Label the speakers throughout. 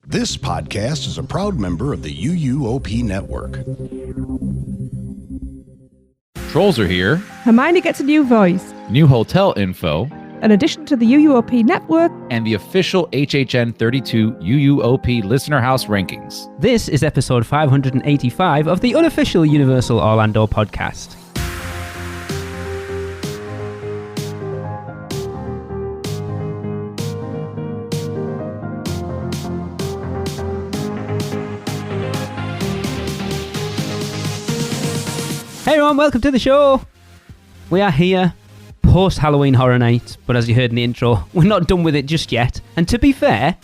Speaker 1: This podcast is a proud member of the UUOP Network.
Speaker 2: Trolls are here.
Speaker 3: Hermione gets a new voice.
Speaker 2: New hotel info.
Speaker 3: An addition to the UUOP Network.
Speaker 2: And the official HHN 32 UUOP Listener House rankings.
Speaker 4: This is episode 585 of the Unofficial Universal Orlando Podcast. Hey everyone, welcome to the show. We are here post-Halloween Horror Night, but as you heard in the intro, we're not done with it just yet. And to be fair,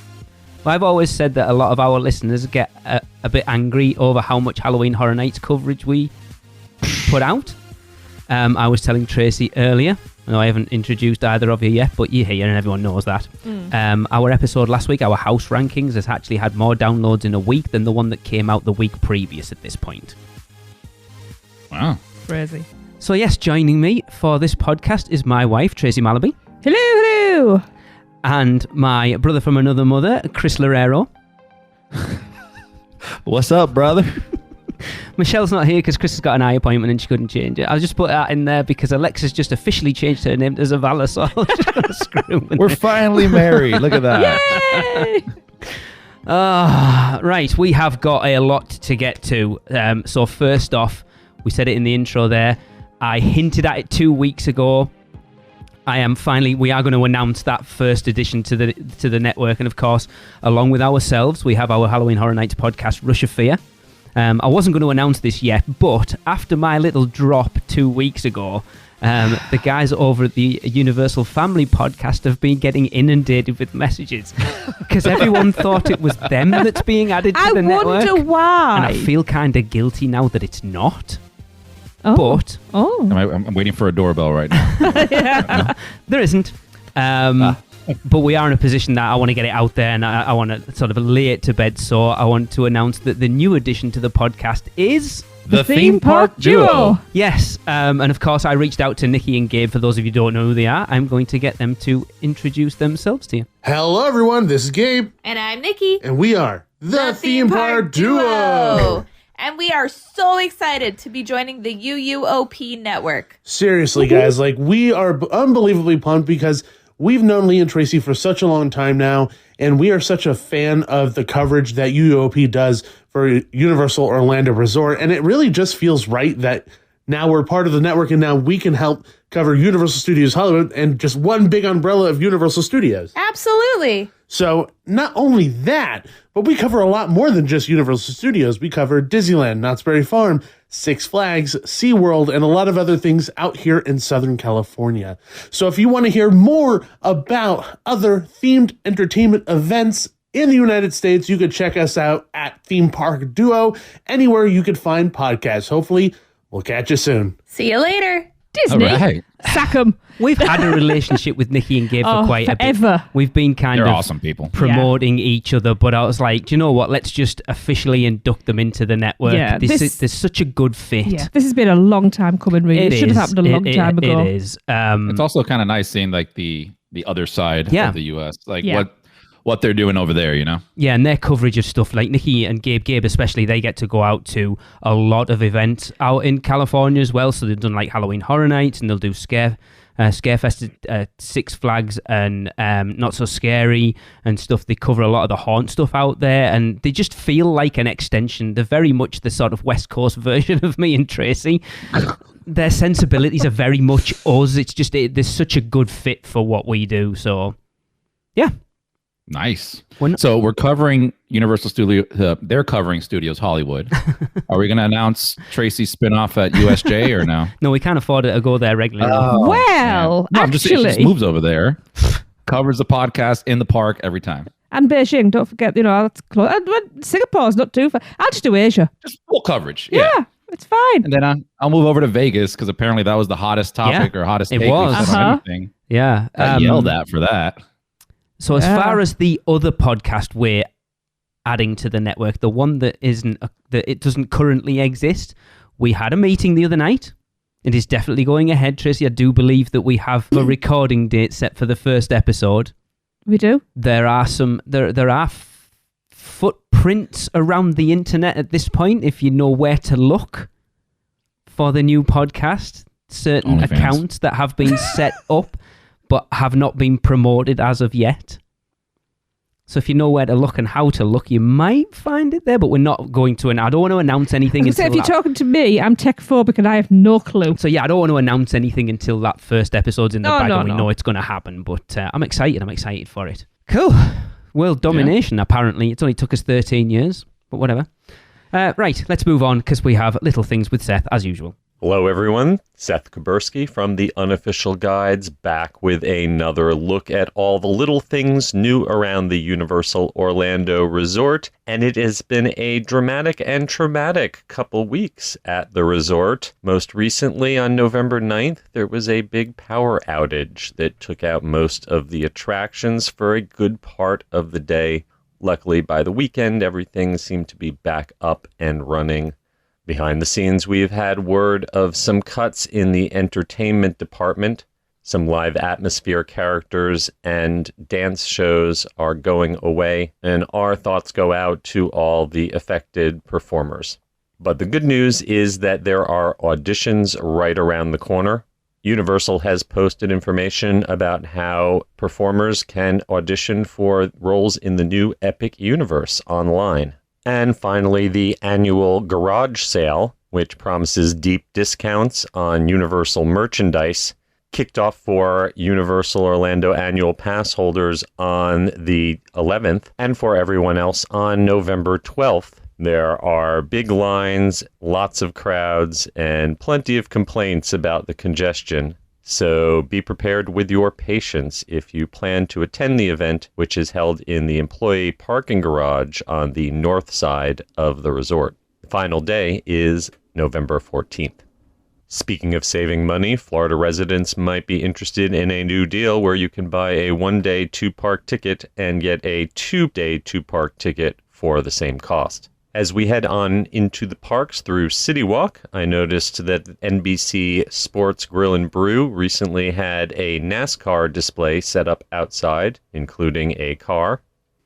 Speaker 4: I've always said that a lot of our listeners get a bit angry over how much Halloween Horror Nights coverage we put out. I was telling Tracy earlier, I know I haven't introduced either of you yet, but you're here and everyone knows that. Our episode last week, our house rankings, has actually had more downloads in a week than the one that came out the week previous at this point.
Speaker 2: Wow.
Speaker 3: Crazy.
Speaker 4: So yes, joining me for this podcast is my wife, Tracy Malaby.
Speaker 3: Hello, hello.
Speaker 4: And my brother from another mother, Chris Lorero.
Speaker 2: What's up, brother?
Speaker 4: Michelle's not here because Chris has got an eye appointment and she couldn't change it. I'll just put that in there because Alexa's just officially changed her name to Zavala, so I'm just going to screw with
Speaker 2: We're
Speaker 4: it.
Speaker 2: finally married. Look at that.
Speaker 3: Yay!
Speaker 4: Right, we have got a lot to get to. So first off, we said it in the intro there. I hinted at it 2 weeks ago. We are going to announce that first addition to the network. And of course, along with ourselves, we have our Halloween Horror Nights podcast, Rush of Fear. I wasn't going to announce this yet, but after my little drop 2 weeks ago, the guys over at the Universal Family Podcast have been getting inundated with messages because everyone thought it was them that's being added to the network.
Speaker 3: I wonder why.
Speaker 4: And I feel kind of guilty now that it's not.
Speaker 3: Oh.
Speaker 4: But
Speaker 2: I'm waiting for a doorbell right now.
Speaker 4: there isn't. But we are in a position that I want to get it out there and I want to sort of lay it to bed. So I want to announce that the new addition to the podcast is
Speaker 2: The Theme Park Duo.
Speaker 4: Yes. And of course, I reached out to Nikki and Gabe. For those of you who don't know who they are, I'm going to get them to introduce themselves to you.
Speaker 5: Hello, everyone. This is Gabe.
Speaker 6: And I'm Nikki.
Speaker 5: And we are the Theme Park Duo.
Speaker 6: And we are so excited to be joining the UUOP Network.
Speaker 5: Seriously, guys, we are unbelievably pumped because we've known Lee and Tracy for such a long time now, and we are such a fan of the coverage that UUOP does for Universal Orlando Resort, and it really just feels right that now we're part of the network and now we can help cover Universal Studios Hollywood and just one big umbrella of Universal Studios.
Speaker 6: Absolutely.
Speaker 5: So not only that, but we cover a lot more than just Universal Studios. We cover Disneyland, Knott's Berry Farm, Six Flags, SeaWorld, and a lot of other things out here in Southern California. So if you want to hear more about other themed entertainment events in the United States, you could check us out at Theme Park Duo, anywhere you could find podcasts. Hopefully, we'll catch you soon.
Speaker 6: See you later.
Speaker 3: Disney.
Speaker 2: All right.
Speaker 3: Sack 'em.
Speaker 4: We've had a relationship with Nikki and Gabe for quite a bit.
Speaker 3: forever.
Speaker 4: We've been kind
Speaker 2: They're
Speaker 4: of
Speaker 2: awesome people.
Speaker 4: promoting each other, but I was like, do you know what? Let's just officially induct them into the network.
Speaker 3: Yeah,
Speaker 4: There's such a good fit.
Speaker 3: Yeah, this has been a long time coming, really. It should have happened a long time ago.
Speaker 4: It is.
Speaker 2: It's also kind of nice seeing the other side of the U.S. What they're doing over there, you know?
Speaker 4: Yeah, and their coverage of stuff like Nikki and Gabe especially, they get to go out to a lot of events out in California as well. So they've done like Halloween Horror Nights and they'll do Scarefest at Six Flags and Not So Scary and stuff. They cover a lot of the haunt stuff out there and they just feel like an extension. They're very much the sort of West Coast version of me and Tracy. Their sensibilities are very much us. It's just, there's such a good fit for what we do. So, yeah.
Speaker 2: Nice. So we're covering Universal Studio. They're covering Studios Hollywood. Are we going to announce Tracy's spinoff at USJ or no?
Speaker 4: No, we can't afford it to go there regularly.
Speaker 3: Well,
Speaker 2: no,
Speaker 3: actually.
Speaker 2: It just moves over there, covers the podcast in the park every time.
Speaker 3: And Beijing, don't forget, that's close. And Singapore's not too far. I'll just do Asia.
Speaker 2: Just full coverage.
Speaker 3: Yeah, it's fine.
Speaker 2: And then I'll move over to Vegas because apparently that was the hottest topic or hottest take.
Speaker 4: It was.
Speaker 2: We said on anything.
Speaker 4: Yeah.
Speaker 2: I yelled at for that.
Speaker 4: So as far as the other podcast we're adding to the network, the one that it doesn't currently exist, we had a meeting the other night. It is definitely going ahead, Tracy. I do believe that we have a recording date set for the first episode.
Speaker 3: We do?
Speaker 4: There are footprints around the internet at this point if you know where to look for the new podcast. Certain
Speaker 2: OnlyFans.
Speaker 4: accounts that have been set up but have not been promoted as of yet. So if you know where to look and how to look, you might find it there, but we're not going to. And I don't want to announce anything
Speaker 3: If
Speaker 4: until
Speaker 3: you're talking to me, I'm tech-phobic and I have no clue.
Speaker 4: So yeah, I don't want to announce anything until that first episode's in the bag and we
Speaker 3: no.
Speaker 4: know it's going to happen. But I'm excited. I'm excited for it. Cool. World domination, apparently. It's only took us 13 years, but whatever. Right, let's move on because we have little things with Seth, as usual.
Speaker 7: Hello, everyone. Seth Kuberski from the Unofficial Guides, back with another look at all the little things new around the Universal Orlando Resort. And it has been a dramatic and traumatic couple weeks at the resort. Most recently, on November 9th, there was a big power outage that took out most of the attractions for a good part of the day. Luckily, by the weekend, everything seemed to be back up and running. Behind the scenes, we've had word of some cuts in the entertainment department. Some live atmosphere characters and dance shows are going away, and our thoughts go out to all the affected performers. But the good news is that there are auditions right around the corner. Universal has posted information about how performers can audition for roles in the new Epic Universe online. And finally, the annual garage sale, which promises deep discounts on Universal merchandise, kicked off for Universal Orlando annual pass holders on the 11th and for everyone else on November 12th. There are big lines, lots of crowds, and plenty of complaints about the congestion. So be prepared with your patience if you plan to attend the event, which is held in the employee parking garage on the north side of the resort. The final day is November 14th. Speaking of saving money, Florida residents might be interested in a new deal where you can buy a one-day two-park ticket and get a two-day two-park ticket for the same cost. As we head on into the parks through City Walk, I noticed that NBC Sports Grill and Brew recently had a NASCAR display set up outside, including a car.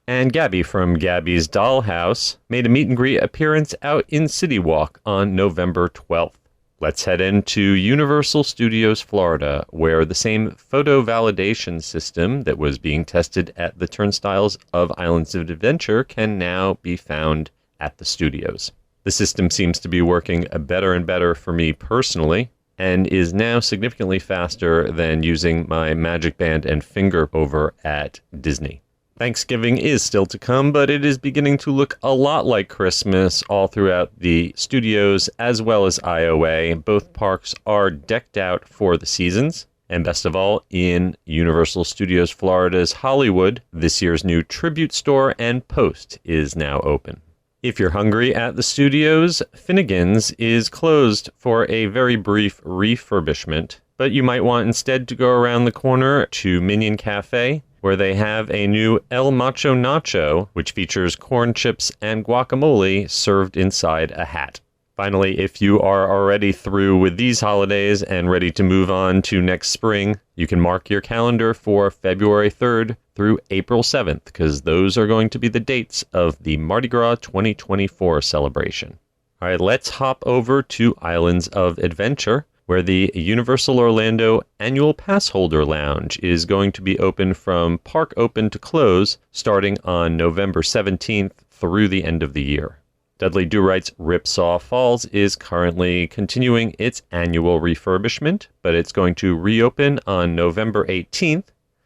Speaker 7: And Gabby from Gabby's Dollhouse made a meet and greet appearance out in City Walk on November 12th. Let's head into Universal Studios Florida, where the same photo validation system that was being tested at the turnstiles of Islands of Adventure can now be found at the studios. The system seems to be working better and better for me personally, and is now significantly faster than using my Magic Band and finger over at Disney. Thanksgiving is still to come, but it is beginning to look a lot like Christmas all throughout the studios as well as IOA. Both parks are decked out for the seasons. And best of all, in Universal Studios Florida's Hollywood, this year's new tribute store and post is now open. If you're hungry at the studios, Finnegan's is closed for a very brief refurbishment, but you might want instead to go around the corner to Minion Cafe, where they have a new El Macho Nacho, which features corn chips and guacamole served inside a hat. Finally, if you are already through with these holidays and ready to move on to next spring, you can mark your calendar for February 3rd through April 7th, because those are going to be the dates of the Mardi Gras 2024 celebration. All right, let's hop over to Islands of Adventure, where the Universal Orlando Annual Pass Holder Lounge is going to be open from park open to close starting on November 17th through the end of the year. Dudley Do-Right's Ripsaw Falls is currently continuing its annual refurbishment, but it's going to reopen on November 18th,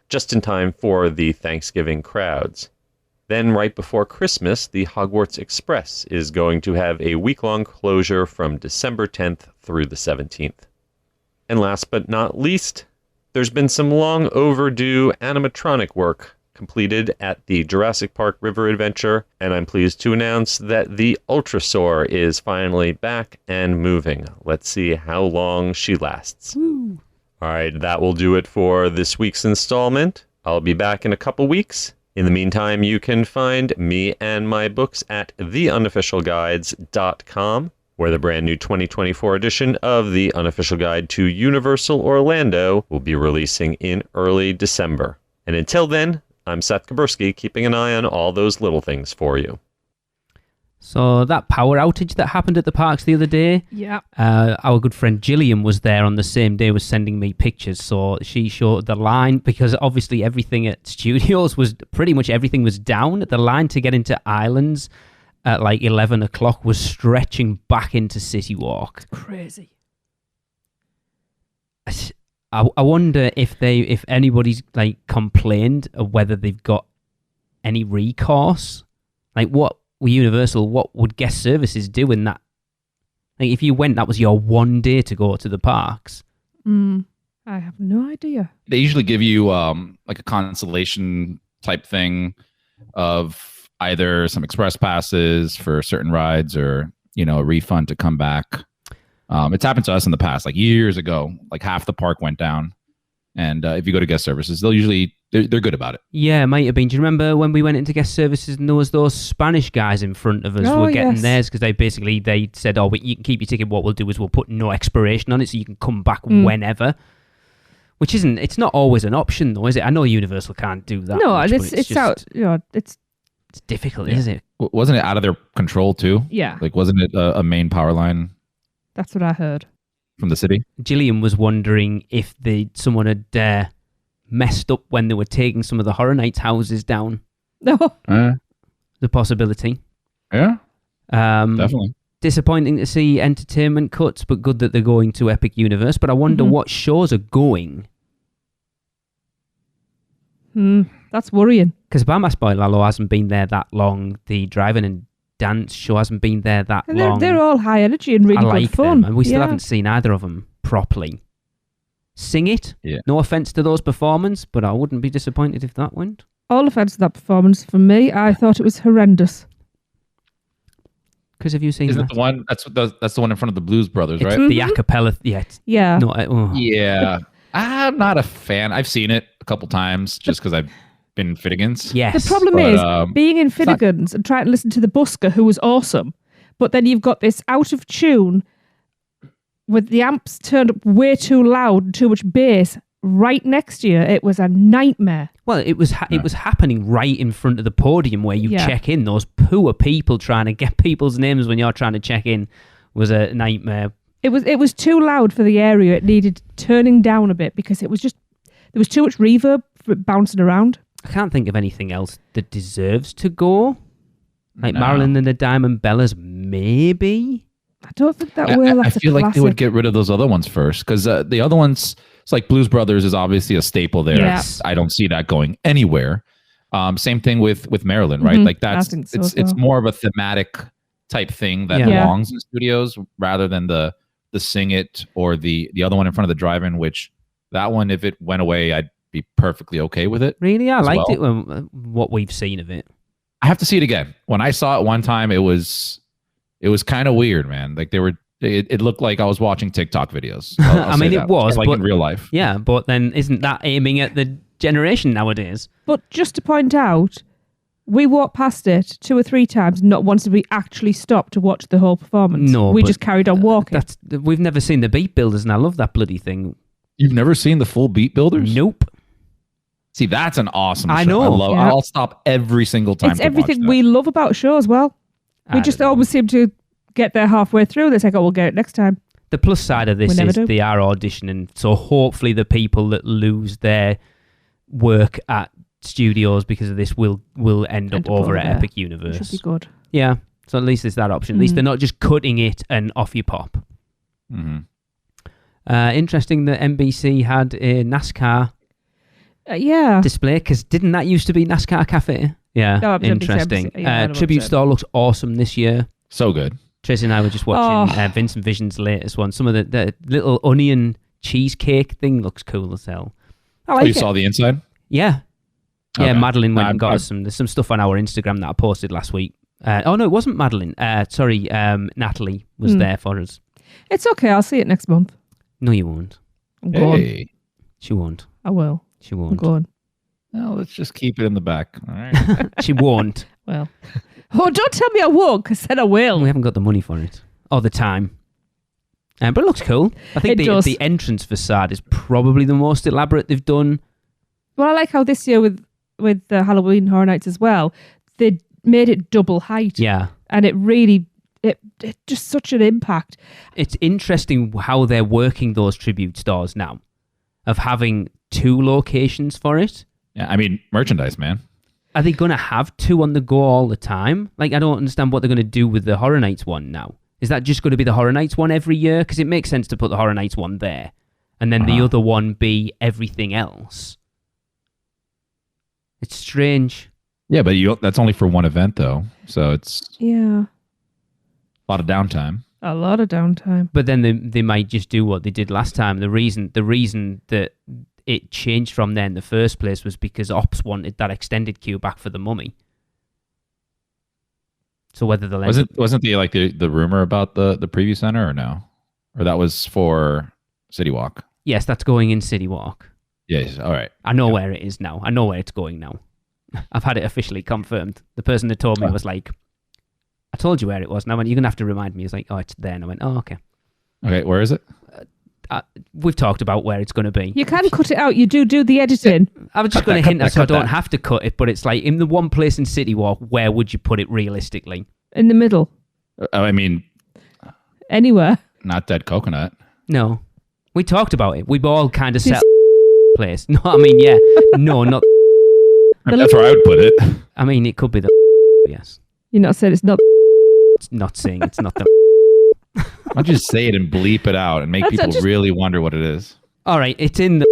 Speaker 7: just in time for the Thanksgiving crowds. Then, right before Christmas, the Hogwarts Express is going to have a week-long closure from December 10th through the 17th. And last but not least, there's been some long overdue animatronic work completed at the Jurassic Park River Adventure, and I'm pleased to announce that the Ultrasaur is finally back and moving. Let's see how long she lasts.
Speaker 4: Woo.
Speaker 7: All right, that will do it for this week's installment. I'll be back in a couple weeks. In the meantime, you can find me and my books at theunofficialguides.com, where the brand new 2024 edition of The Unofficial Guide to Universal Orlando will be releasing in early December. And until then, I'm Seth Kuberski, keeping an eye on all those little things for you.
Speaker 4: So that power outage that happened at the parks the other day,
Speaker 3: Yeah.
Speaker 4: our good friend Gillian was there on the same day, was sending me pictures. So she showed the line, because obviously everything at studios was, pretty much everything was down. The line to get into Islands at like 11 o'clock was stretching back into City Walk.
Speaker 3: Crazy.
Speaker 4: I wonder if anybody's like complained of whether they've got any recourse. Like, what Universal, what would guest services do in that? Like, if you went, that was your one day to go to the parks.
Speaker 3: I have no idea.
Speaker 2: They usually give you like a consolation type thing of either some express passes for certain rides, or a refund to come back. It's happened to us in the past, like years ago. Like half the park went down, and if you go to guest services, they're good about it.
Speaker 4: Yeah, it might have been. Do you remember when we went into guest services and there was those Spanish guys in front of us who were getting theirs, because they said, "Oh, but you can keep your ticket. What we'll do is we'll put no expiration on it, so you can come back whenever." Which it's not always an option, though, is it? I know Universal can't do that.
Speaker 3: No,
Speaker 4: much,
Speaker 3: it's
Speaker 4: just,
Speaker 3: out. It's
Speaker 4: difficult, isn't it?
Speaker 2: Wasn't it out of their control too?
Speaker 3: Yeah.
Speaker 2: Like, wasn't it a main power line?
Speaker 3: That's what I heard.
Speaker 2: From the city?
Speaker 4: Gillian was wondering if someone had messed up when they were taking some of the Horror Nights houses down.
Speaker 3: No.
Speaker 4: The possibility.
Speaker 2: Yeah, definitely.
Speaker 4: Disappointing to see entertainment cuts, but good that they're going to Epic Universe. But I wonder what shows are going.
Speaker 3: That's worrying.
Speaker 4: Because Bamas Boy Lalo hasn't been there that long. The driving and dance show hasn't been there that
Speaker 3: And
Speaker 4: long.
Speaker 3: they're all high energy and really
Speaker 4: I like
Speaker 3: good fun.
Speaker 4: them, and we still haven't seen either of them properly. Sing It.
Speaker 2: Yeah.
Speaker 4: No offense to those performances, but I wouldn't be disappointed if that went.
Speaker 3: All offense to that performance from me. I thought it was horrendous.
Speaker 4: Because have you seen
Speaker 2: Isn't
Speaker 4: that?
Speaker 2: it the one? That's the one in front of the Blues Brothers,
Speaker 4: It's
Speaker 2: right?
Speaker 4: the a cappella. Yeah.
Speaker 3: Yeah.
Speaker 4: No,
Speaker 2: Yeah, I'm not a fan. I've seen it a couple times just because I've been in Finnegan's.
Speaker 4: Yes.
Speaker 3: The problem
Speaker 2: But,
Speaker 3: is being in Finnegan's and trying to listen to the busker, who was awesome, but then you've got this out of tune with the amps turned up way too loud and too much bass right next to you. It was a nightmare.
Speaker 4: Well, it was happening right in front of the podium where you
Speaker 3: Yeah.
Speaker 4: check in. Those poor people trying to get people's names when you're trying to check in was a nightmare.
Speaker 3: It was too loud for the area. It needed turning down a bit because it was just there was too much reverb for it bouncing around.
Speaker 4: I can't think of anything else that deserves to go. Like
Speaker 2: No.
Speaker 4: Marilyn and the Diamond Bellas, maybe.
Speaker 3: I don't think that will.
Speaker 2: I
Speaker 3: That's
Speaker 2: feel
Speaker 3: a
Speaker 2: like they would
Speaker 3: classic.
Speaker 2: get rid of those other ones first, because the other ones, it's like Blues Brothers is obviously a staple there.
Speaker 3: Yeah.
Speaker 2: I don't see that going anywhere. Same thing with Maryland, right? Like
Speaker 3: I
Speaker 2: that's
Speaker 3: think so
Speaker 2: it's
Speaker 3: as well.
Speaker 2: more of a thematic type thing that
Speaker 4: Yeah.
Speaker 2: belongs in studios rather than the Sing It or the other one in front of the drive-in. Which that one, if it went away, I'd be perfectly okay with it.
Speaker 4: Really? I
Speaker 2: as
Speaker 4: liked
Speaker 2: well.
Speaker 4: it, what we've seen of it.
Speaker 2: I have to see it again. When I saw it one time, it was kind of weird, man. Like it looked like I was watching TikTok videos. I'll
Speaker 4: I mean,
Speaker 2: say
Speaker 4: it
Speaker 2: that.
Speaker 4: was,
Speaker 2: like
Speaker 4: but-
Speaker 2: in real life.
Speaker 4: Yeah, but then isn't that aiming at the generation nowadays?
Speaker 3: But just to point out, we walked past it 2 or 3 times. Not once did we actually stop to watch the whole performance.
Speaker 4: No,
Speaker 3: we
Speaker 4: but,
Speaker 3: just carried on walking.
Speaker 4: We've never seen the Beat Builders, and I love that bloody thing.
Speaker 2: You've never seen the full Beat Builders?
Speaker 4: Nope.
Speaker 2: See, that's an awesome
Speaker 4: I
Speaker 2: show.
Speaker 4: know.
Speaker 3: Yeah.
Speaker 2: I'll stop every single time.
Speaker 3: It's
Speaker 2: to watch
Speaker 3: everything
Speaker 2: that.
Speaker 3: we love about a show as well. We
Speaker 4: I
Speaker 3: just
Speaker 4: don't know.
Speaker 3: always seem to get there halfway through. They say, "Oh, we'll get it next time."
Speaker 4: The plus side of this
Speaker 3: We never
Speaker 4: is
Speaker 3: do.
Speaker 4: they are auditioning, so hopefully the people that lose their work at studios because of this will end up over at
Speaker 3: there.
Speaker 4: Epic
Speaker 3: It
Speaker 4: Universe.
Speaker 3: should be good.
Speaker 4: Yeah, so at least there's that option. At least they're not just cutting it and off you pop.
Speaker 2: Mhm.
Speaker 4: Interesting that NBC had a NASCAR
Speaker 3: Yeah.
Speaker 4: display, because didn't that used to be NASCAR Cafe? Yeah,
Speaker 3: No, NBC,
Speaker 4: interesting.
Speaker 3: yeah, I know what
Speaker 4: Tribute
Speaker 3: I'm saying.
Speaker 4: Store looks awesome this year.
Speaker 2: So good.
Speaker 4: Tracy and I were just watching Vincent Vision's latest one. Some of the little onion cheesecake thing looks cool as hell. I like
Speaker 2: You
Speaker 4: it.
Speaker 2: saw the inside?
Speaker 4: Yeah. Yeah,
Speaker 2: Okay.
Speaker 4: Madeline went and got
Speaker 2: I-
Speaker 4: us some. There's some stuff on our Instagram that I posted last week. Oh, no, it wasn't Madeline. Sorry, Natalie was there for us.
Speaker 3: It's okay. I'll see it next month.
Speaker 4: No, you won't.
Speaker 3: I'm going.
Speaker 2: Hey.
Speaker 4: She won't.
Speaker 3: I will.
Speaker 4: She
Speaker 3: I'm
Speaker 4: won't.
Speaker 3: going.
Speaker 2: Well, let's just keep it in the back. All right.
Speaker 4: She won't.
Speaker 3: Well. Oh, don't tell me I won't, 'cause I said I will.
Speaker 4: We haven't got the money for it. Or the time. But it looks cool. I think
Speaker 3: It does.
Speaker 4: the entrance facade is probably the most elaborate they've done.
Speaker 3: Well, I like how this year with the Halloween Horror Nights as well, they made it double height.
Speaker 4: Yeah.
Speaker 3: And it really, it just such an impact.
Speaker 4: It's interesting how they're working those tribute stores now, of having 2 locations for it.
Speaker 2: Yeah, I mean, merchandise, man.
Speaker 4: Are they going to have 2 on the go all the time? Like, I don't understand what they're going to do with the Horror Nights one now. Is that just going to be the Horror Nights one every year? Because it makes sense to put the Horror Nights one there, and then the other one be everything else. It's strange.
Speaker 2: Yeah, but that's only for one event, though. So it's
Speaker 3: Yeah.
Speaker 2: a lot of downtime.
Speaker 3: A lot of downtime.
Speaker 4: But then they might just do what they did last time. The reason that it changed from there in the first place was because Ops wanted that extended queue back for the Mummy. So whether the
Speaker 2: wasn't the rumor about the preview center or no, or that was for City Walk?
Speaker 4: Yes, that's going in City Walk.
Speaker 2: Yes, all right.
Speaker 4: I know where it is now. I know where it's going now. I've had it officially confirmed. The person that told me was like, I told you where it was. And I went, you're going to have to remind me. He's like, oh, it's there. And I went, oh, okay.
Speaker 2: Okay, where is it?
Speaker 4: We've talked about where it's going to be.
Speaker 3: You can cut it out. You do the editing.
Speaker 4: I was just going to hint that so I don't have to cut it, but it's like, in the one place in City Walk, where would you put it realistically?
Speaker 3: In the middle.
Speaker 2: I mean...
Speaker 3: Anywhere.
Speaker 2: Not Dead Coconut.
Speaker 4: No. We talked about it. We've all kind of set place. No, I mean, yeah. No, not...
Speaker 2: That's where I would put it.
Speaker 4: I mean, it could be the... Yes.
Speaker 3: You're not saying it's not...
Speaker 4: It's not saying it's not the...
Speaker 2: Why don't you just say it and bleep it out and make people really wonder what it is?
Speaker 4: All right, it's in the...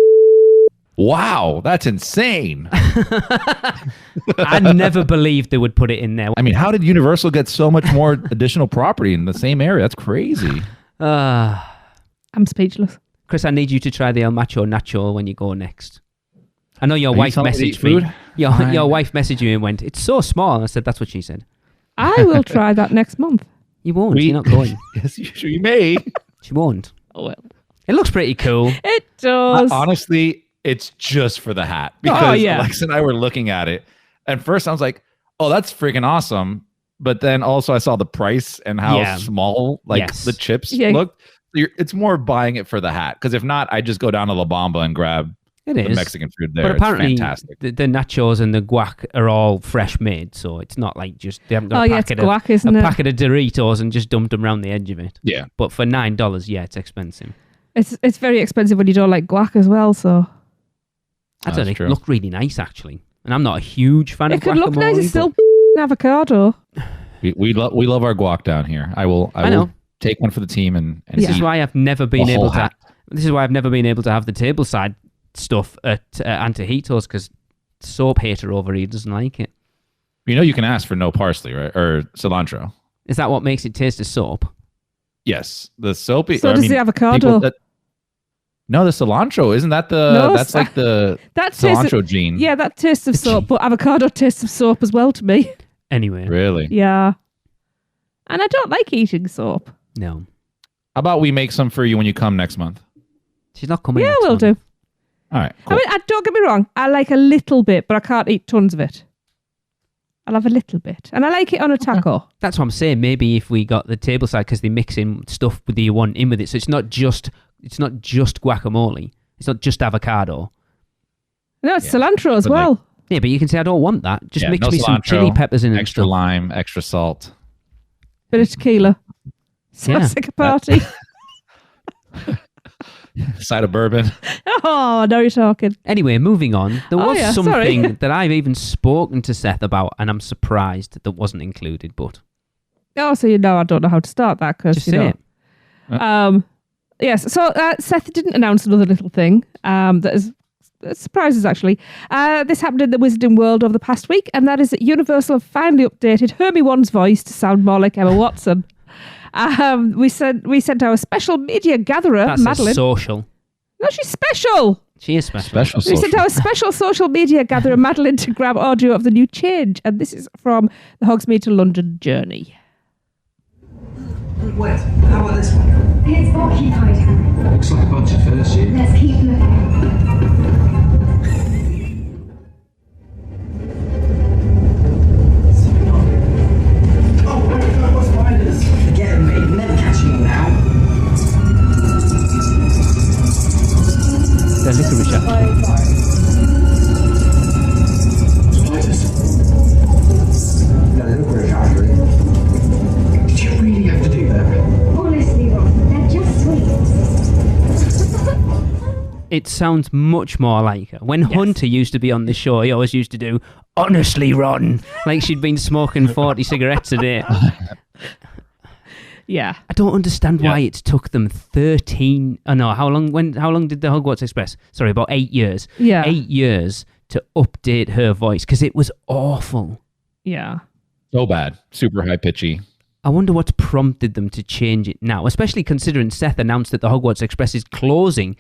Speaker 2: Wow, that's insane.
Speaker 4: I never believed they would put it in there.
Speaker 2: I mean, how did Universal get so much more additional property in the same area? That's crazy.
Speaker 3: I'm speechless.
Speaker 4: Chris, I need you to try the El Macho Nacho when you go next. I know your wife messaged me. Your wife messaged me and went, it's so small. And I said, that's what she said.
Speaker 3: I will try that next month.
Speaker 4: You won't. You're not going.
Speaker 2: Yes, you may.
Speaker 4: She won't.
Speaker 3: Oh, well.
Speaker 4: It looks pretty cool.
Speaker 3: It does.
Speaker 2: Honestly, it's just for the hat. Because Alexa and I were looking at it. And first I was like, oh, that's freaking awesome. But then also I saw the price and how small the chips looked. It's more buying it for the hat. Because if not, I just go down to La Bamba and grab the Mexican food there.
Speaker 4: But apparently,
Speaker 2: it's fantastic.
Speaker 4: The nachos and the guac are all fresh made. So it's not like just they haven't got a packet of Doritos and just dumped them around the edge of it.
Speaker 2: Yeah.
Speaker 4: But for $9, it's expensive.
Speaker 3: It's very expensive when you don't like guac as well. So
Speaker 4: I don't know. It looked really nice actually, and I'm not a huge fan of guacamole.
Speaker 3: It could look nice. It's still avocado.
Speaker 2: We love our guac down here. I will take one for the team and
Speaker 4: this is why I've never been able to. This is why I've never been able to have the tableside stuff at Antojitos because soap hater over here doesn't like it.
Speaker 2: You can ask for no parsley, right, or cilantro.
Speaker 4: Is that what makes it taste of soap?
Speaker 2: Yes, the soapy.
Speaker 3: So does the avocado.
Speaker 2: No, the cilantro isn't that that's like the cilantro gene.
Speaker 3: Yeah, that tastes of soap, but avocado tastes of soap as well to me.
Speaker 4: Anyway,
Speaker 2: really,
Speaker 3: yeah. And I don't like eating soap.
Speaker 4: No.
Speaker 2: How about we make some for you when you come next month?
Speaker 4: She's not coming.
Speaker 3: Yeah, we'll do.
Speaker 2: All right. Cool.
Speaker 3: I mean, don't get me wrong. I like a little bit, but I can't eat tons of it. I'll have a little bit, and I like it on a taco.
Speaker 4: Okay. That's what I'm saying. Maybe if we got the tableside, because they mix in stuff with you want in with it, so it's not just guacamole. It's not just avocado.
Speaker 3: No, it's cilantro as well.
Speaker 4: Yeah, but you can say I don't want that. Just mix me some chili peppers in it.
Speaker 2: Extra lime, extra salt.
Speaker 3: Bit of tequila. Sounds like a party.
Speaker 2: Side of bourbon.
Speaker 3: Oh, now you're talking.
Speaker 4: Anyway, moving on. There was something that I've even spoken to Seth about, and I'm surprised that wasn't included, but...
Speaker 3: Oh, so I don't know how to start that, because,
Speaker 4: Just say it.
Speaker 3: Yes, so Seth didn't announce another little thing that surprises, actually. This happened in the Wizarding World over the past week, and that is that Universal have finally updated Hermione's voice to sound more like Emma Watson. We sent our special media gatherer,
Speaker 4: That's
Speaker 3: Madeline.
Speaker 4: A social.
Speaker 3: No, she's special.
Speaker 4: She is special.
Speaker 3: We sent our special social media gatherer, Madeline, to grab audio of the new change, and this is from the Hogsmeade to London journey.
Speaker 8: Wait, how about this one?
Speaker 9: It's occupied.
Speaker 8: Looks like a bunch of first year.
Speaker 9: Let's keep looking.
Speaker 4: The licorice apple.
Speaker 8: No,
Speaker 4: It sounds much more like her. When Hunter used to be on the show, he always used to do, honestly, Ron, like she'd been smoking 40 cigarettes a day.
Speaker 3: Yeah.
Speaker 4: I don't understand why it took them 13... Oh, no, how long did the Hogwarts Express... Sorry, about 8 years.
Speaker 3: Yeah.
Speaker 4: 8 years to update her voice, because it was awful.
Speaker 3: Yeah.
Speaker 2: So bad. Super high pitchy.
Speaker 4: I wonder what's prompted them to change it now, especially considering Seth announced that the Hogwarts Express is closing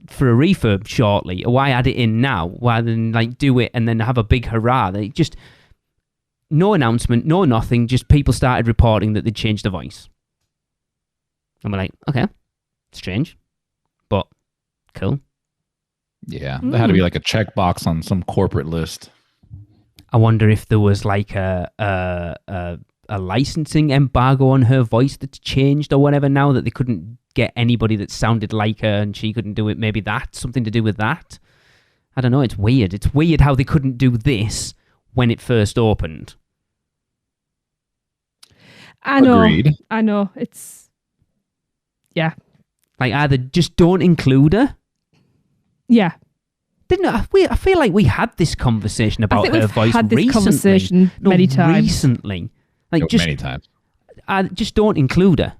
Speaker 4: for a refurb shortly. Why add it in now rather than like do it and then have a big hurrah? They just... No announcement, no nothing, just people started reporting that they'd changed the voice. And we're like, okay, strange, but cool.
Speaker 2: Yeah, there had to be like a checkbox on some corporate list.
Speaker 4: I wonder if there was like a licensing embargo on her voice that's changed or whatever now, that they couldn't get anybody that sounded like her and she couldn't do it. Maybe that's something to do with that. I don't know. It's weird. It's weird how they couldn't do this when it first opened.
Speaker 3: I know.
Speaker 2: Agreed.
Speaker 3: I know. It's... Yeah.
Speaker 4: Like either just don't include her.
Speaker 3: Yeah.
Speaker 4: I feel like we had this conversation about her voice
Speaker 3: had this
Speaker 4: recently.
Speaker 3: Conversation many times.
Speaker 4: Recently. Like
Speaker 2: many times.
Speaker 4: Just don't include her.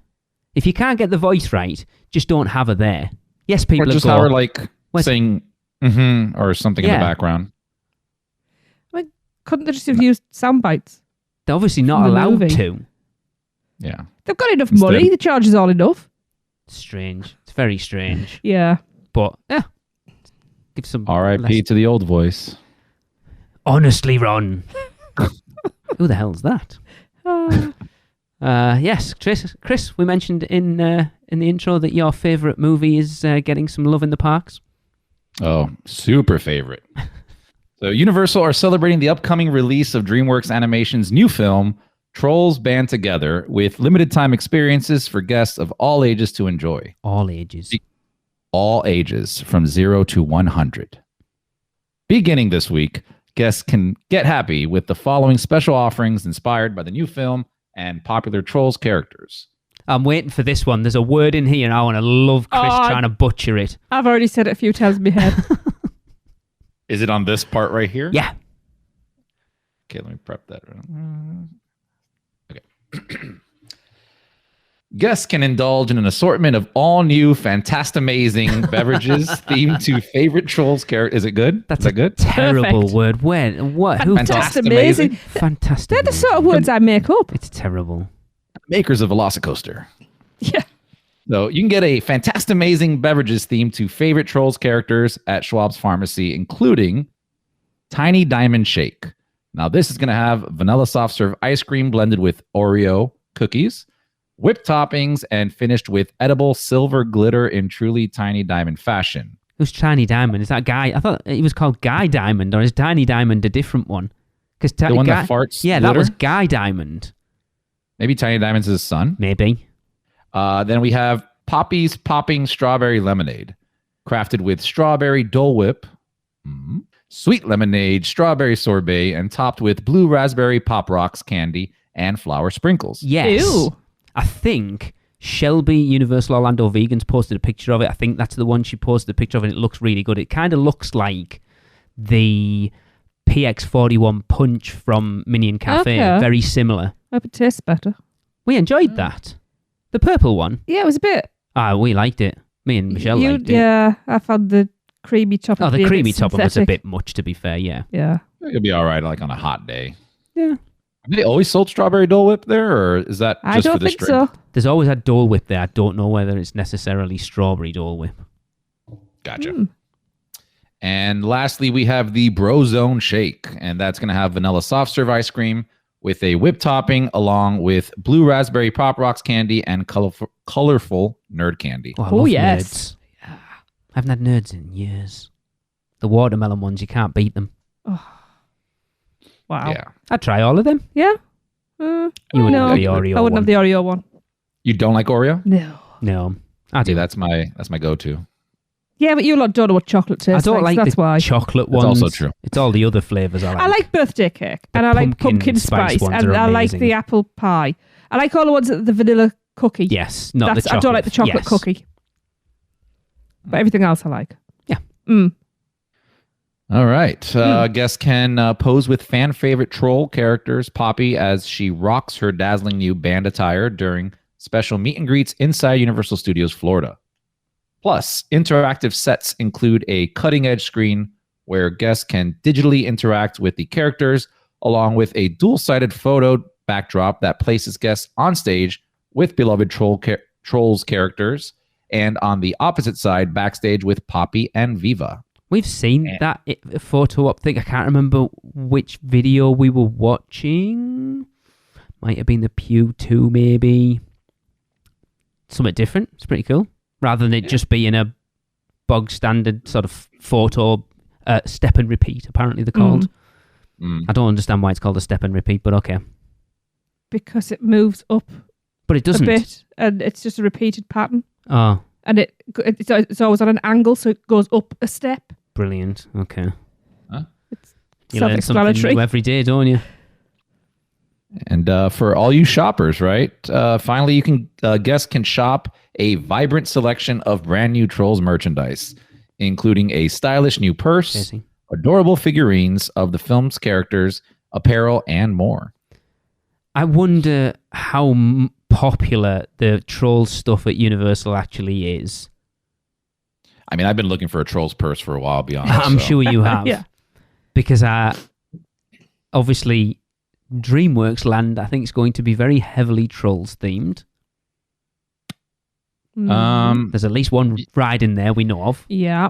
Speaker 4: If you can't get the voice right, just don't have her there. Yes, people
Speaker 2: or just have her like saying or something in the background.
Speaker 3: Like, couldn't they just have used sound bites?
Speaker 4: They're obviously not allowed to.
Speaker 2: Yeah.
Speaker 3: They've got enough money. The charge is all enough.
Speaker 4: Strange. It's very strange.
Speaker 3: Yeah.
Speaker 4: But, yeah. Give some...
Speaker 2: R.I.P. to the old voice.
Speaker 4: Honestly, Ron. Who the hell's that? Yes, Chris, we mentioned in the intro that your favourite movie is getting some love in the parks.
Speaker 2: Oh, super favorite. So Universal are celebrating the upcoming release of DreamWorks Animation's new film, Trolls Band Together, with limited time experiences for guests of all ages to enjoy.
Speaker 4: All ages.
Speaker 2: All ages, from 0 to 100. Beginning this week, guests can get happy with the following special offerings inspired by the new film and popular Trolls characters.
Speaker 4: I'm waiting for this one. There's a word in here and I want to love Chris trying to butcher it.
Speaker 3: I've already said it a few times in my head.
Speaker 2: Is it on this part right here?
Speaker 4: Yeah.
Speaker 2: Okay, let me prep that. Okay. Guests can indulge in an assortment of all new fantastamazing beverages themed to favorite Trolls characters. Is it good?
Speaker 4: That's
Speaker 2: is that good?
Speaker 4: Terrible
Speaker 3: Perfect.
Speaker 4: word. What?
Speaker 3: Fantastamazing.
Speaker 4: Fantastic.
Speaker 3: They're the sort of words I make up.
Speaker 4: It's terrible.
Speaker 2: Makers of Velocicoaster.
Speaker 3: Yeah.
Speaker 2: So you can get a fantastamazing beverages themed to favorite Trolls characters at Schwab's Pharmacy, including Tiny Diamond Shake. Now this is going to have vanilla soft serve ice cream blended with Oreo cookies, whipped toppings, and finished with edible silver glitter in truly Tiny Diamond fashion.
Speaker 4: Who's Tiny Diamond? Is that Guy? I thought he was called Guy Diamond, or is Tiny Diamond a different one? Because
Speaker 2: The one that farts
Speaker 4: Yeah,
Speaker 2: glitter?
Speaker 4: that was Guy Diamond.
Speaker 2: Maybe Tiny Diamond's his son.
Speaker 4: Maybe.
Speaker 2: Then we have Poppy's Popping Strawberry Lemonade, crafted with strawberry Dole Whip, sweet lemonade, strawberry sorbet, and topped with blue raspberry Pop Rocks candy and flour sprinkles.
Speaker 4: Yes.
Speaker 3: Ew.
Speaker 4: I think Shelby, Universal Orlando Vegans, posted a picture of it. I think that's the one she posted a picture of, and it looks really good. It kind of looks like the PX41 Punch from Minion Cafe.
Speaker 3: Okay.
Speaker 4: Very similar.
Speaker 3: Hope it tastes better.
Speaker 4: We enjoyed that. The purple one.
Speaker 3: Yeah, it was a bit...
Speaker 4: We liked it. Me and Michelle liked it.
Speaker 3: Yeah, I found the creamy topping.
Speaker 4: Oh, the
Speaker 3: to be a
Speaker 4: creamy
Speaker 3: bit
Speaker 4: topping was a
Speaker 3: synthetic.
Speaker 4: bit much, to be fair, yeah.
Speaker 3: Yeah.
Speaker 2: It'll be all right, like on a hot day.
Speaker 4: Yeah.
Speaker 2: Have they always sold strawberry Dole Whip there, or is that
Speaker 3: I
Speaker 2: just
Speaker 3: don't
Speaker 2: for this
Speaker 3: think
Speaker 2: drink?
Speaker 3: so.
Speaker 4: There's always had Dole Whip there. I don't know whether it's necessarily strawberry Dole Whip.
Speaker 2: Gotcha. And lastly, we have the Brozone Shake, and that's going to have vanilla soft serve ice cream with a whipped topping, along with blue raspberry Pop Rocks candy and colorful nerd candy.
Speaker 4: I
Speaker 3: Oh,
Speaker 4: love
Speaker 3: yes.
Speaker 4: Nerds. I haven't had nerds in years. The watermelon ones, you can't beat them.
Speaker 3: Wow.
Speaker 2: Yeah.
Speaker 4: I'd try all of them.
Speaker 3: Yeah?
Speaker 4: You wouldn't
Speaker 3: no.
Speaker 4: have the Oreo
Speaker 3: I wouldn't
Speaker 4: one.
Speaker 3: have the Oreo one.
Speaker 2: You don't like Oreo?
Speaker 3: No.
Speaker 4: No. I
Speaker 2: See,
Speaker 4: do.
Speaker 2: that's my go-to.
Speaker 3: Yeah, but you lot don't know what chocolate
Speaker 4: I
Speaker 3: tastes
Speaker 4: don't like
Speaker 3: that's
Speaker 4: the
Speaker 3: why.
Speaker 4: chocolate
Speaker 2: That's
Speaker 4: ones.
Speaker 2: also true.
Speaker 4: It's all the other flavours I like.
Speaker 3: I like birthday cake,
Speaker 4: The
Speaker 3: and I like
Speaker 4: pumpkin
Speaker 3: pumpkin
Speaker 4: spice
Speaker 3: spice,
Speaker 4: ones
Speaker 3: and
Speaker 4: are
Speaker 3: I like
Speaker 4: amazing.
Speaker 3: the apple pie. I like all the ones that the vanilla cookie.
Speaker 4: Yes, not the chocolate.
Speaker 3: I don't like the chocolate
Speaker 4: Yes.
Speaker 3: cookie. But everything else I like.
Speaker 4: Yeah.
Speaker 2: All right. Guests can pose with fan favorite troll characters Poppy as she rocks her dazzling new band attire during special meet and greets inside Universal Studios Florida. Plus, interactive sets include a cutting edge screen where guests can digitally interact with the characters, along with a dual sided photo backdrop that places guests on stage with beloved Trolls characters, and on the opposite side, backstage with Poppy and Viva.
Speaker 4: We've seen that photo op thing. I can't remember which video we were watching. Might have been the Pew 2, maybe. Something different. It's pretty cool. Rather than it just being a bog standard sort of photo step and repeat, apparently they're called. I don't understand why it's called a step and repeat, but okay.
Speaker 3: Because it moves up
Speaker 4: but it doesn't.
Speaker 3: a bit, and it's just a repeated pattern.
Speaker 4: Oh.
Speaker 3: And it's always on an angle, so it goes up a step.
Speaker 4: Brilliant. Okay.
Speaker 3: It's
Speaker 4: You learn something new every day, don't you?
Speaker 2: And for all you shoppers, right? Finally, you can guests can shop a vibrant selection of brand new Trolls merchandise, including a stylish new purse, adorable figurines of the film's characters, apparel, and more.
Speaker 4: I wonder how popular the Trolls stuff at Universal actually is.
Speaker 2: I mean, I've been looking for a Trolls purse for a while, to be honest.
Speaker 4: I'm sure you have.
Speaker 3: Yeah.
Speaker 4: Because obviously DreamWorks Land, I think, is going to be very heavily Trolls themed. There's at least one ride in there we know of.
Speaker 3: Yeah.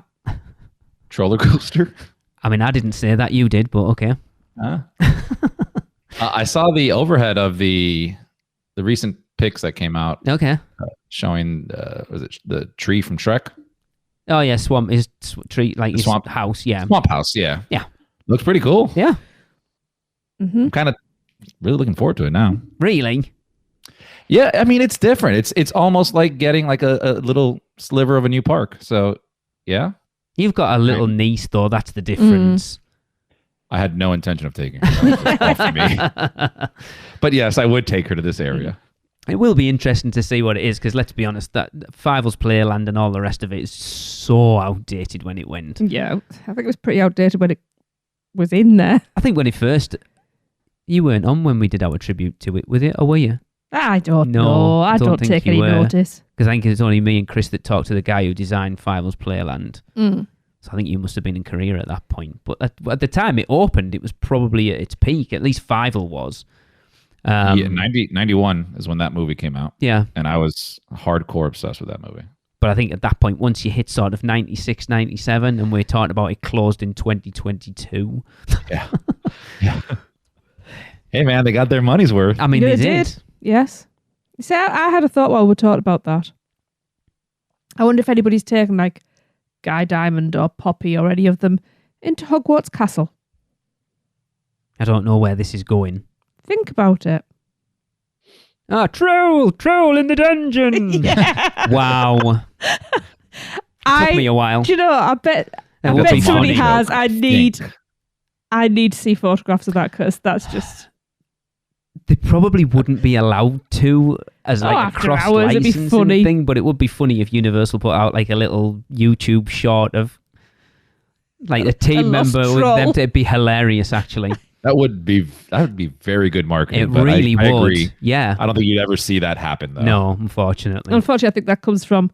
Speaker 2: Troller coaster?
Speaker 4: I mean, I didn't say that, you did, but okay.
Speaker 2: I saw the overhead of the recent pics that came out.
Speaker 4: Okay.
Speaker 2: Showing was it the tree from Shrek?
Speaker 4: Oh yeah, swamp is tree like his
Speaker 2: swamp
Speaker 4: house. Yeah,
Speaker 2: swamp house. Yeah,
Speaker 4: yeah,
Speaker 2: looks pretty cool.
Speaker 4: Yeah,
Speaker 2: I'm kind of really looking forward to it now.
Speaker 4: Really?
Speaker 2: Yeah, I mean it's different. It's almost like getting like a little sliver of a new park. So yeah,
Speaker 4: you've got a little niece though. That's the difference.
Speaker 2: I had no intention of taking her. Off of me. But yes, I would take her to this area.
Speaker 4: It will be interesting to see what it is, because let's be honest, that Fievel's Playland and all the rest of it is so outdated when it went.
Speaker 3: Yeah, I think it was pretty outdated when it was in there.
Speaker 4: I think when it first... You weren't on when we did our tribute to it, was it? Or were you?
Speaker 3: I don't know. I don't take any notice.
Speaker 4: Because I think it's only me and Chris that talked to the guy who designed Fievel's Playland. So I think you must have been in Korea at that point. But at the time it opened, it was probably at its peak. At least Fievel was.
Speaker 2: 91 is when that movie came out.
Speaker 4: Yeah.
Speaker 2: And I was hardcore obsessed with that movie.
Speaker 4: But I think at that point, once you hit sort of 96, 97, and we're talking about it closed in 2022.
Speaker 2: Yeah. Yeah. Hey, man, they got their money's worth.
Speaker 4: I mean, they did.
Speaker 3: Yes. See, I had a thought while we talked about that. I wonder if anybody's taken like Guy Diamond or Poppy or any of them into Hogwarts Castle.
Speaker 4: I don't know where this is going.
Speaker 3: Think about it.
Speaker 4: Troll in the dungeon. Wow. Took me a while.
Speaker 3: Do you know, I bet somebody has. I need to see photographs of that, because that's just...
Speaker 4: They probably wouldn't be allowed to as like a cross-licensing thing, but it would be funny if Universal put out like a little YouTube short of like a team member with them. It'd be hilarious, actually.
Speaker 2: That would be very good marketing.
Speaker 4: It really would. I agree. Yeah.
Speaker 2: I don't think you'd ever see that happen, though.
Speaker 4: No, unfortunately.
Speaker 3: Unfortunately, I think that comes from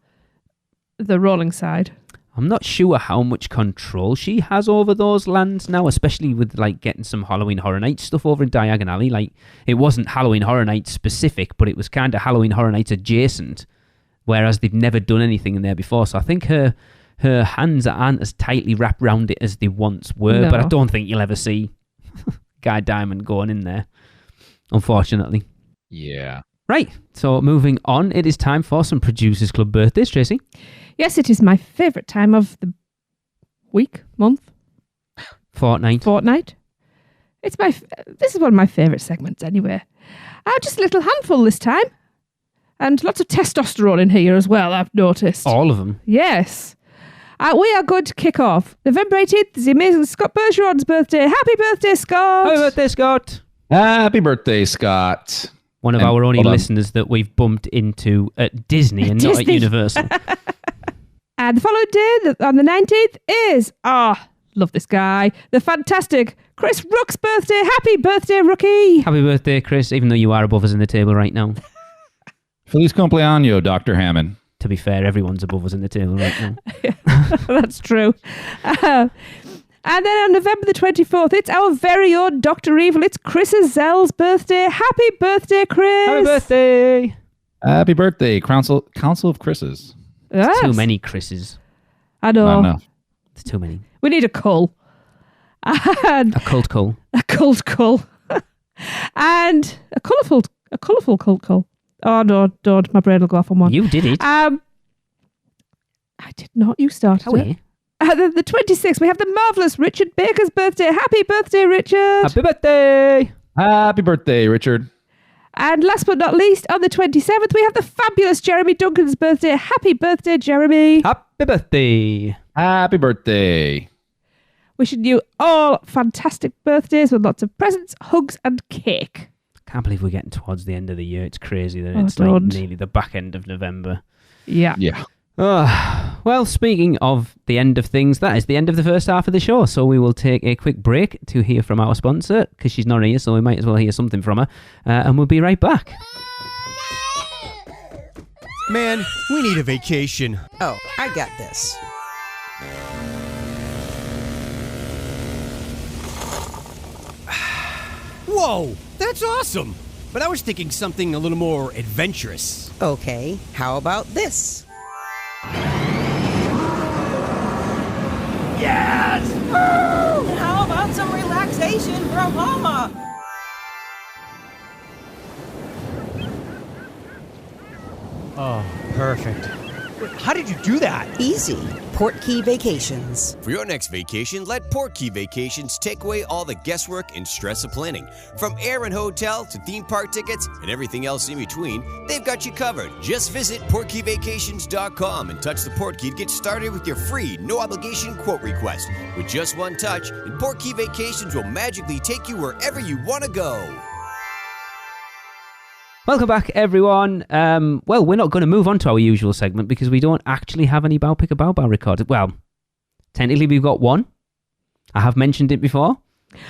Speaker 3: the rolling side.
Speaker 4: I'm not sure how much control she has over those lands now, especially with like getting some Halloween Horror Nights stuff over in Diagon Alley. Like, it wasn't Halloween Horror Nights specific, but it was kind of Halloween Horror Nights adjacent, whereas they've never done anything in there before. So I think her hands aren't as tightly wrapped around it as they once were, but I don't think you'll ever see Guy Diamond going in there, unfortunately.
Speaker 2: Yeah.
Speaker 4: Right, so moving on, it is time for some Producers Club birthdays, Tracy.
Speaker 3: Yes, it is my favourite time of the week, month,
Speaker 4: fortnight.
Speaker 3: This is one of my favourite segments anyway. Just a little handful this time, and lots of testosterone in here as well, I've noticed.
Speaker 4: All of them?
Speaker 3: Yes. We are going to kick off. November 18th is the amazing Scott Bergeron's birthday. Happy birthday, Scott!
Speaker 4: Happy birthday, Scott!
Speaker 2: Happy birthday, Scott!
Speaker 4: One of our only listeners that we've bumped into at Disney and not at Universal.
Speaker 3: And the following day, on the 19th, is, love this guy, the fantastic Chris Rook's birthday. Happy birthday, Rookie.
Speaker 4: Happy birthday, Chris, even though you are above us in the table right now.
Speaker 2: Feliz cumpleaños, Dr. Hammond.
Speaker 4: To be fair, everyone's above us in the table right now.
Speaker 3: That's true. And then on November the 24th, it's our very own Dr. Evil. It's Chris Zell's birthday. Happy birthday, Chris.
Speaker 4: Happy birthday.
Speaker 2: Happy birthday, Council of Chris's.
Speaker 3: Yes.
Speaker 4: Too many Chris's.
Speaker 3: I know.
Speaker 2: Not enough.
Speaker 4: There's too many.
Speaker 3: We need a cull. And
Speaker 4: A cult cull.
Speaker 3: a cult cull. And a colourful cult cull. Oh, no, don't. My brain will go off on one.
Speaker 4: You did it.
Speaker 3: I did not. You started
Speaker 4: How are
Speaker 3: it.
Speaker 4: you?
Speaker 3: The 26th, we have the marvellous Richard Baker's birthday. Happy birthday, Richard.
Speaker 4: Happy birthday.
Speaker 2: Happy birthday, Richard.
Speaker 3: And last but not least, on the 27th, we have the fabulous Jeremy Duncan's birthday. Happy birthday, Jeremy.
Speaker 4: Happy birthday.
Speaker 2: Happy birthday.
Speaker 3: Wishing you all fantastic birthdays with lots of presents, hugs, and cake.
Speaker 4: Can't believe we're getting towards the end of the year. It's crazy that
Speaker 3: Oh,
Speaker 4: it's like
Speaker 3: don't.
Speaker 4: nearly the back end of November.
Speaker 3: Yeah.
Speaker 2: Yeah.
Speaker 4: Well, speaking of the end of things, that is the end of the first half of the show. So we will take a quick break to hear from our sponsor, because she's not here, so we might as well hear something from her. And we'll be right back.
Speaker 10: Man, we need a vacation.
Speaker 11: Oh, I got this.
Speaker 10: Whoa, that's awesome. But I was thinking something a little more adventurous.
Speaker 11: Okay, how about this?
Speaker 10: Yes!
Speaker 11: And how about some relaxation from Mama?
Speaker 10: Oh, perfect. How did you do that?
Speaker 11: Easy. PortKey Vacations.
Speaker 12: For your next vacation, let PortKey Vacations take away all the guesswork and stress of planning. From air and hotel to theme park tickets and everything else in between, they've got you covered. Just visit PortKeyVacations.com and touch the PortKey to get started with your free, no-obligation quote request. With just one touch, and PortKey Vacations will magically take you wherever you want to go.
Speaker 4: Welcome back, everyone. Well, we're not going to move on to our usual segment because we don't actually have any Bow Pick a Bow Bow recorded. Well, technically we've got one. I have mentioned it before.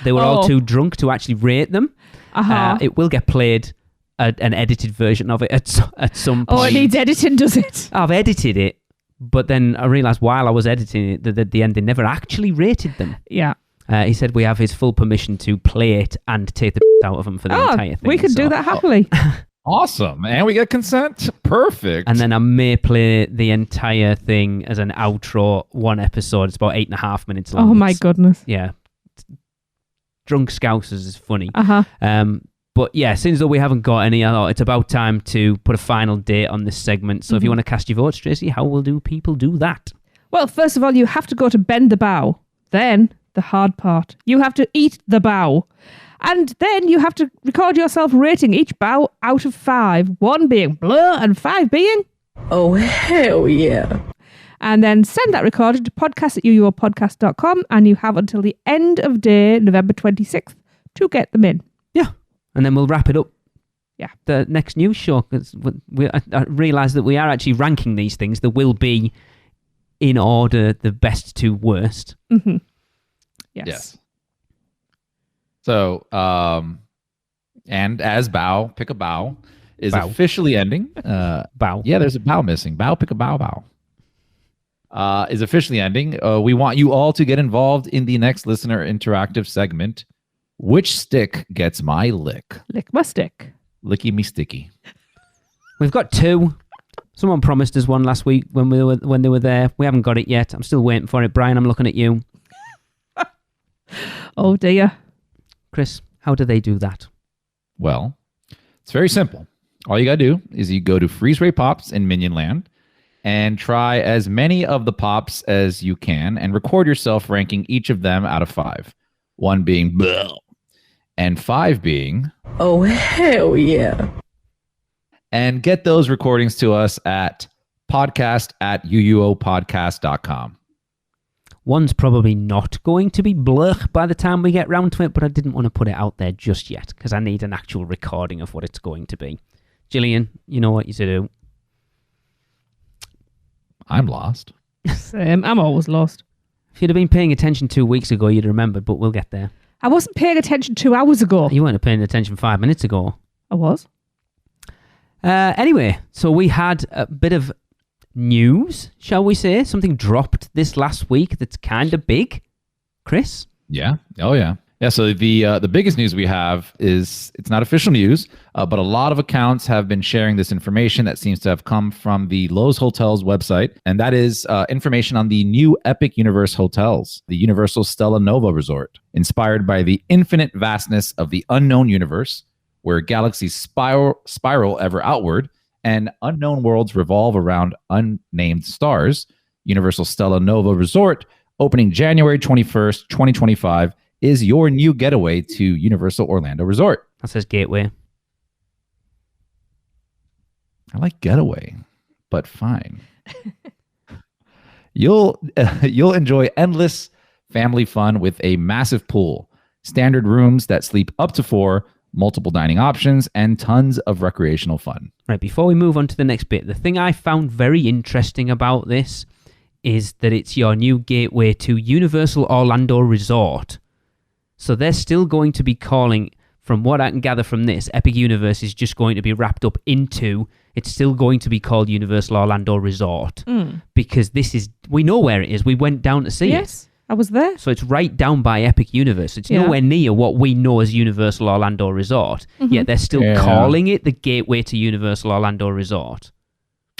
Speaker 4: They were all too drunk to actually rate them. It will get played, an edited version of it at some point.
Speaker 3: Oh, it needs editing, does it?
Speaker 4: I've edited it, but then I realised while I was editing it that at the end they never actually rated them.
Speaker 3: Yeah.
Speaker 4: He said we have his full permission to play it and take the out of him for the entire thing.
Speaker 3: We can do that happily.
Speaker 2: Awesome. And we get consent. Perfect.
Speaker 4: And then I may play the entire thing as an outro, one episode. It's about 8.5 minutes long.
Speaker 3: Oh my goodness.
Speaker 4: Yeah. Drunk Scousers is funny.
Speaker 3: Uh-huh.
Speaker 4: But yeah, since though we haven't got any, I thought it's about time to put a final date on this segment. So if you want to cast your votes, Tracy, how will people do that?
Speaker 3: Well, first of all, you have to go to bend the bow. Then, the hard part, you have to eat the bow. And then you have to record yourself rating each bow out of 5. 1 being blur and 5 being...
Speaker 11: Oh, hell yeah.
Speaker 3: And then send that recording to podcast@uuopodcast.com, and you have until the end of day, November 26th, to get them in.
Speaker 4: Yeah. And then we'll wrap it up.
Speaker 3: Yeah.
Speaker 4: The next news show, because I realise that we are actually ranking these things. There will be, in order, the best to worst.
Speaker 3: Mm-hmm. Yes.
Speaker 2: So, and as Bow Pick a Bow is officially ending.
Speaker 4: Bow.
Speaker 2: Yeah, there's a bow missing. Bow Pick a Bow Bow. Is officially ending. We want you all to get involved in the next listener interactive segment. Which stick gets my lick?
Speaker 3: Lick my stick.
Speaker 2: Licky me sticky.
Speaker 4: We've got 2. Someone promised us one last week when they were there. We haven't got it yet. I'm still waiting for it. Brian, I'm looking at you.
Speaker 3: Oh dear.
Speaker 4: Chris, how do they do that?
Speaker 2: Well, it's very simple. All you got to do is you go to Freeze Ray Pops in Minion Land and try as many of the pops as you can and record yourself ranking each of them out of 5. 1 being bleh, and 5 being...
Speaker 11: Oh, hell yeah.
Speaker 2: And get those recordings to us at podcast@uuopodcast.com.
Speaker 4: One's probably not going to be blur by the time we get round to it, but I didn't want to put it out there just yet because I need an actual recording of what it's going to be. Gillian, you know what you to do.
Speaker 2: I'm lost.
Speaker 3: Same. I'm always lost.
Speaker 4: If you'd have been paying attention 2 weeks ago, you'd remember, but we'll get there.
Speaker 3: I wasn't paying attention 2 hours ago.
Speaker 4: You weren't paying attention 5 minutes ago.
Speaker 3: I was.
Speaker 4: Anyway, so we had a bit of news, shall we say? Something dropped this last week that's kind of big. Chris?
Speaker 2: Yeah. Oh, yeah. Yeah, so the biggest news we have is, it's not official news, but a lot of accounts have been sharing this information that seems to have come from the Lowe's Hotels website, and that is information on the new Epic Universe hotels, the Universal Stella Nova Resort, inspired by the infinite vastness of the unknown universe, where galaxies spiral ever outward, and unknown worlds revolve around unnamed stars. Universal Stella Nova Resort, opening January 21st, 2025, is your new getaway to Universal Orlando Resort.
Speaker 4: That says gateway.
Speaker 2: I like getaway, but fine. You'll enjoy endless family fun with a massive pool, standard rooms that sleep up to 4, multiple dining options, and tons of recreational fun.
Speaker 4: Right, before we move on to the next bit, the thing I found very interesting about this is that it's your new gateway to Universal Orlando Resort. So they're still going to be calling, from what I can gather from this, Epic Universe is just going to be wrapped up into, it's still going to be called Universal Orlando Resort. Because this is, we know where it is. We went down to see it.
Speaker 3: Yes, I was there.
Speaker 4: So it's right down by Epic Universe. It's nowhere near what we know as Universal Orlando Resort. Yet they're still calling it the gateway to Universal Orlando Resort.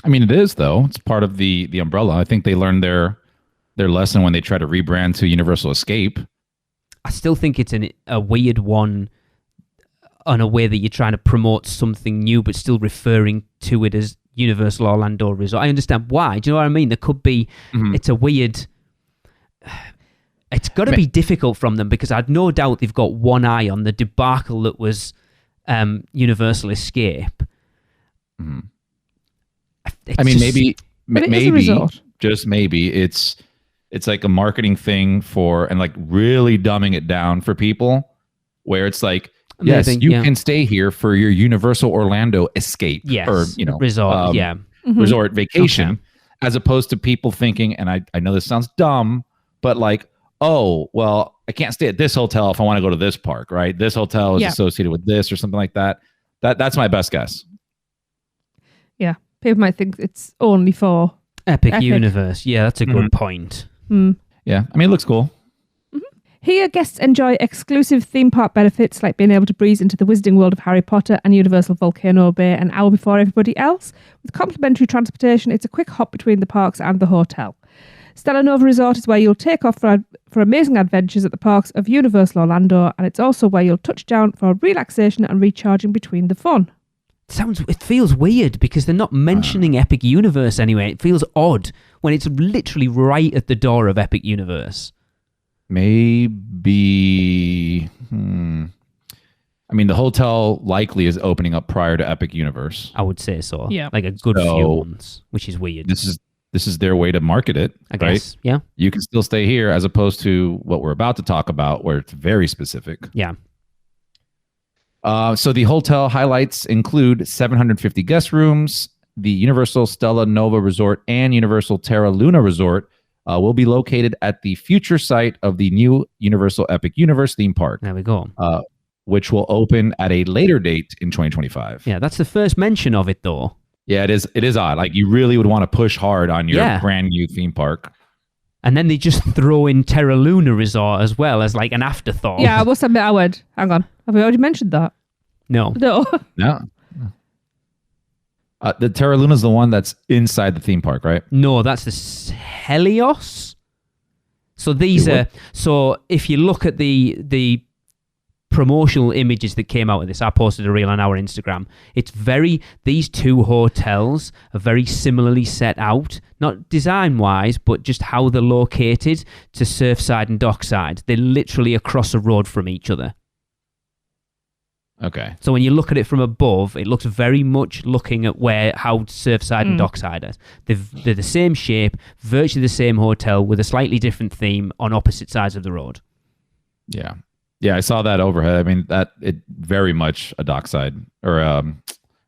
Speaker 2: I mean, it is, though. It's part of the umbrella. I think they learned their lesson when they try to rebrand to Universal Escape.
Speaker 4: I still think it's a weird one on a way that you're trying to promote something new, but still referring to it as Universal Orlando Resort. I understand why. Do you know what I mean? There could be, it's a weird, it's got to be difficult from them, because I'd no doubt they've got one eye on the debacle that was Universal Escape.
Speaker 2: I mean, maybe,
Speaker 3: just
Speaker 2: maybe it's like a marketing thing for, and like really dumbing it down for people, where it's like, yes, you can stay here for your Universal Orlando Escape, or
Speaker 4: resort,
Speaker 2: resort vacation, as opposed to people thinking, and I know this sounds dumb, but like, oh, well, I can't stay at this hotel if I want to go to this park, right? This hotel is associated with this or something like that. That's my best guess.
Speaker 3: Yeah, people might think it's only for
Speaker 4: Epic Universe. Yeah, that's a good point.
Speaker 2: Yeah, I mean, it looks cool.
Speaker 3: Here, guests enjoy exclusive theme park benefits like being able to breeze into the Wizarding World of Harry Potter and Universal Volcano Bay an hour before everybody else. With complimentary transportation, it's a quick hop between the parks and the hotel. Stella Nova Resort is where you'll take off for amazing adventures at the parks of Universal Orlando, and it's also where you'll touch down for relaxation and recharging between the fun.
Speaker 4: It feels weird because they're not mentioning Epic Universe anyway. It feels odd when it's literally right at the door of Epic Universe.
Speaker 2: Maybe. I mean, the hotel likely is opening up prior to Epic Universe.
Speaker 4: I would say so.
Speaker 3: Yeah,
Speaker 4: like a good few months, which is weird.
Speaker 2: This is their way to market it,
Speaker 4: I guess. Yeah,
Speaker 2: you can still stay here, as opposed to what we're about to talk about, where it's very specific.
Speaker 4: Yeah.
Speaker 2: So the hotel highlights include 750 guest rooms. The Universal Stella Nova Resort and Universal Terra Luna Resort will be located at the future site of the new Universal Epic Universe theme park.
Speaker 4: There we go.
Speaker 2: Which will open at a later date in 2025.
Speaker 4: Yeah, that's the first mention of it, though.
Speaker 2: Yeah, it is. It is odd. Like, you really would want to push hard on your brand new theme park.
Speaker 4: And then they just throw in Terra Luna Resort as well as like an afterthought.
Speaker 3: Yeah, I must admit I would. Hang on. Have we already mentioned that?
Speaker 4: No.
Speaker 2: No. The Terra Luna is the one that's inside the theme park, right?
Speaker 4: No, that's the Helios. So these are... So if you look at the promotional images that came out of this, I posted a reel on our Instagram. These two hotels are very similarly set out, not design-wise, but just how they're located to Surfside and Dockside. They're literally across a road from each other.
Speaker 2: Okay.
Speaker 4: So when you look at it from above, it looks very much looking at how Surfside and Dockside are. They're the same shape, virtually the same hotel with a slightly different theme on opposite sides of the road.
Speaker 2: Yeah. Yeah, I saw that overhead. I mean, it very much a Dockside or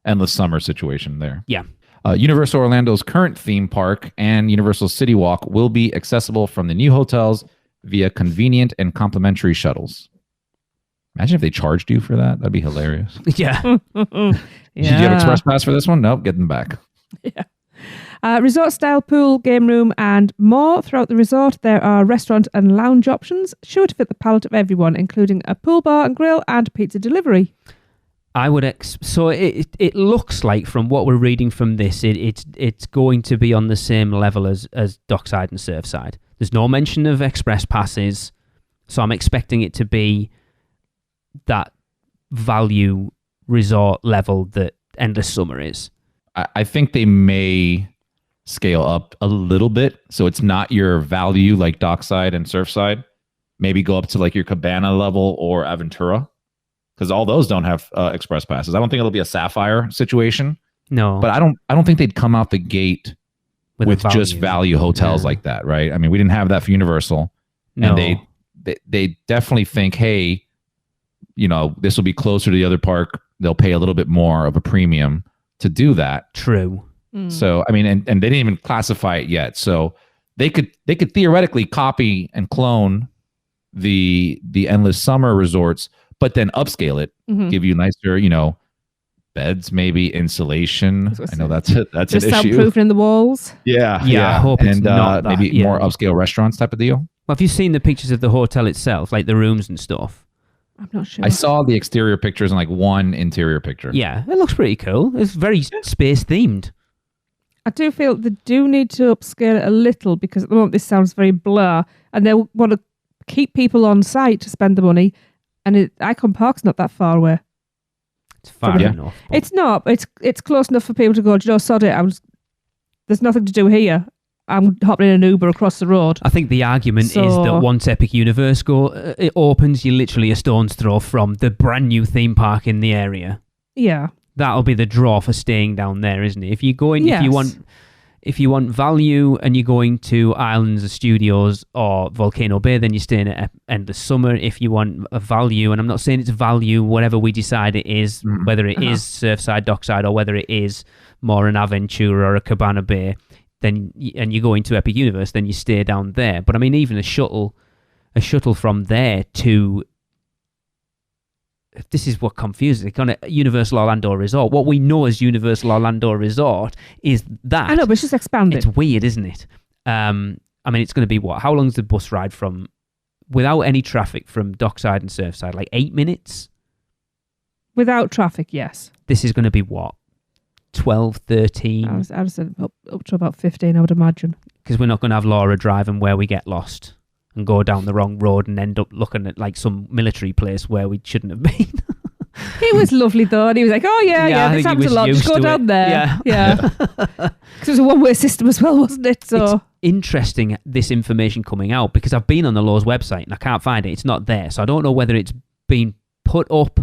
Speaker 2: endless summer situation there.
Speaker 4: Yeah.
Speaker 2: Universal Orlando's current theme park and Universal City Walk will be accessible from the new hotels via convenient and complimentary shuttles. Imagine if they charged you for that. That'd be hilarious.
Speaker 4: Yeah.
Speaker 2: Did you get Express Pass for this one? Nope, get them back.
Speaker 3: Yeah. Resort-style pool, game room, and more. Throughout the resort, there are restaurant and lounge options, sure to fit the palate of everyone, including a pool bar and grill and pizza delivery.
Speaker 4: I would so it looks like from what we're reading from this, it's going to be on the same level as Dockside and Surfside. There's no mention of express passes, so I'm expecting it to be that value resort level that Endless Summer is.
Speaker 2: I think they may scale up a little bit, so it's not your value like Dockside and Surfside. Maybe go up to like your Cabana level or Aventura, because all those don't have express passes. I don't think it'll be a Sapphire situation.
Speaker 4: No,
Speaker 2: but I don't think they'd come out the gate with just value hotels like that, right? I mean, we didn't have that for Universal, and they definitely think, hey, you know, this will be closer to the other park. They'll pay a little bit more of a premium to do that.
Speaker 4: True.
Speaker 2: So I mean, and they didn't even classify it yet. So they could theoretically copy and clone the Endless Summer resorts, but then upscale it, give you nicer, you know, beds, maybe insulation. I know that's an issue.
Speaker 3: Soundproofing in the walls.
Speaker 2: Yeah.
Speaker 4: I hope it's not that,
Speaker 2: maybe more upscale restaurants type of deal.
Speaker 4: Well, have you seen the pictures of the hotel itself, like the rooms and stuff?
Speaker 3: I'm not sure.
Speaker 2: I saw the exterior pictures and like one interior picture.
Speaker 4: Yeah, it looks pretty cool. It's very space themed.
Speaker 3: I do feel they do need to upscale it a little, because at the moment this sounds very blur, and they want to keep people on site to spend the money, and Icon Park's not that far away.
Speaker 4: It's far enough.
Speaker 3: It's not. It's close enough for people to go, do you know, sod it. There's nothing to do here. I'm hopping in an Uber across the road.
Speaker 4: I think the argument is that once Epic Universe it opens, you're literally a stone's throw from the brand new theme park in the area.
Speaker 3: Yeah.
Speaker 4: That'll be the draw for staying down there, isn't it? If you go in,
Speaker 3: yes.
Speaker 4: if you want value and you're going to Islands or Studios or Volcano Bay, then you're staying at Endless Summer. If you want a value, and I'm not saying it's value, whatever we decide it is, whether it is Surfside, Dockside, or whether it is more an Aventura or a Cabana Bay, and you go into Epic Universe, then you stay down there. But I mean, even a shuttle from there to, this is what confuses it, kind of Universal Orlando Resort. What we know as Universal Orlando Resort is that.
Speaker 3: I know, but it's just expanded.
Speaker 4: It's weird, isn't it? I mean, it's going to be what? How long's the bus ride from, without any traffic, from Dockside and Surfside? Like 8 minutes?
Speaker 3: Without traffic, yes.
Speaker 4: This is going to be what? 12, 13?
Speaker 3: I would say up to about 15, I would imagine.
Speaker 4: Because we're not going to have Laura driving where we get lost and go down the wrong road and end up looking at like some military place where we shouldn't have been.
Speaker 3: He was lovely though, and he was like, oh yeah, this happens a lot, just go down there. Yeah. Because it was a one-way system as well, wasn't it? So
Speaker 4: it's interesting, this information coming out, because I've been on the Law's website and I can't find it. It's not there. So I don't know whether it's been put up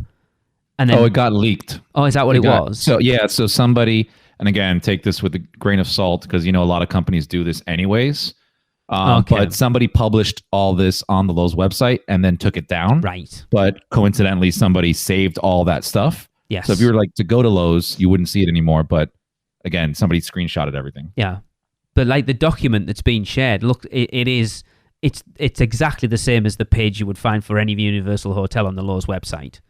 Speaker 4: and then...
Speaker 2: Oh, it got leaked.
Speaker 4: Oh, is that what it was?
Speaker 2: So somebody, and again, take this with a grain of salt, because you know a lot of companies do this anyways. But somebody published all this on the Lowe's website and then took it down.
Speaker 4: Right.
Speaker 2: But coincidentally, somebody saved all that stuff.
Speaker 4: Yes.
Speaker 2: So if you were like to go to Lowe's, you wouldn't see it anymore. But again, somebody screenshotted everything.
Speaker 4: Yeah. But like the document that's being shared, look, it's exactly the same as the page you would find for any Universal hotel on the Lowe's website.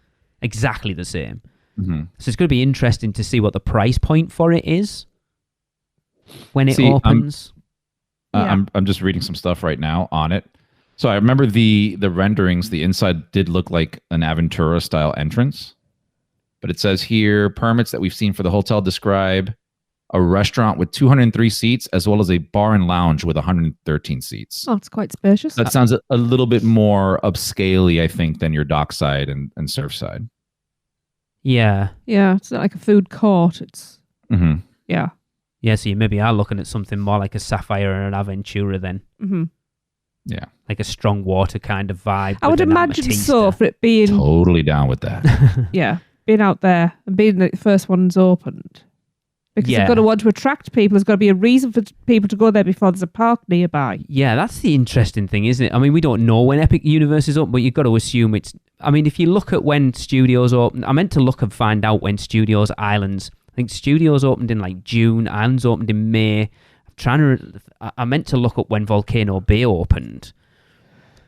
Speaker 4: Exactly the same.
Speaker 2: Mm-hmm. So
Speaker 4: it's going to be interesting to see what the price point for it is when it opens.
Speaker 2: I'm just reading some stuff right now on it. So I remember the renderings, the inside did look like an Aventura style entrance. But it says here, permits that we've seen for the hotel describe a restaurant with 203 seats, as well as a bar and lounge with 113 seats.
Speaker 3: Oh, it's quite spacious.
Speaker 2: That sounds a little bit more upscale-y, I think, than your Dockside and Surfside.
Speaker 4: Yeah.
Speaker 3: Yeah, it's not like a food court. It's...
Speaker 2: Mm-hmm.
Speaker 3: Yeah.
Speaker 4: Yeah, so you maybe are looking at something more like a Sapphire or an Aventura then.
Speaker 3: Mm-hmm.
Speaker 2: Yeah.
Speaker 4: Like a strong water kind of vibe.
Speaker 3: I would imagine so, for it being...
Speaker 2: Totally down with that.
Speaker 3: Yeah, being out there and being the first one's opened. Because you've got to want to attract people. There's got to be a reason for people to go there before there's a park nearby.
Speaker 4: Yeah, that's the interesting thing, isn't it? I mean, we don't know when Epic Universe is open, but you've got to assume it's... I mean, if you look at when Studios open... I meant to look and find out when Studios Islands... I think studios opened in like June, Islands opened in May. I meant to look up when Volcano Bay opened,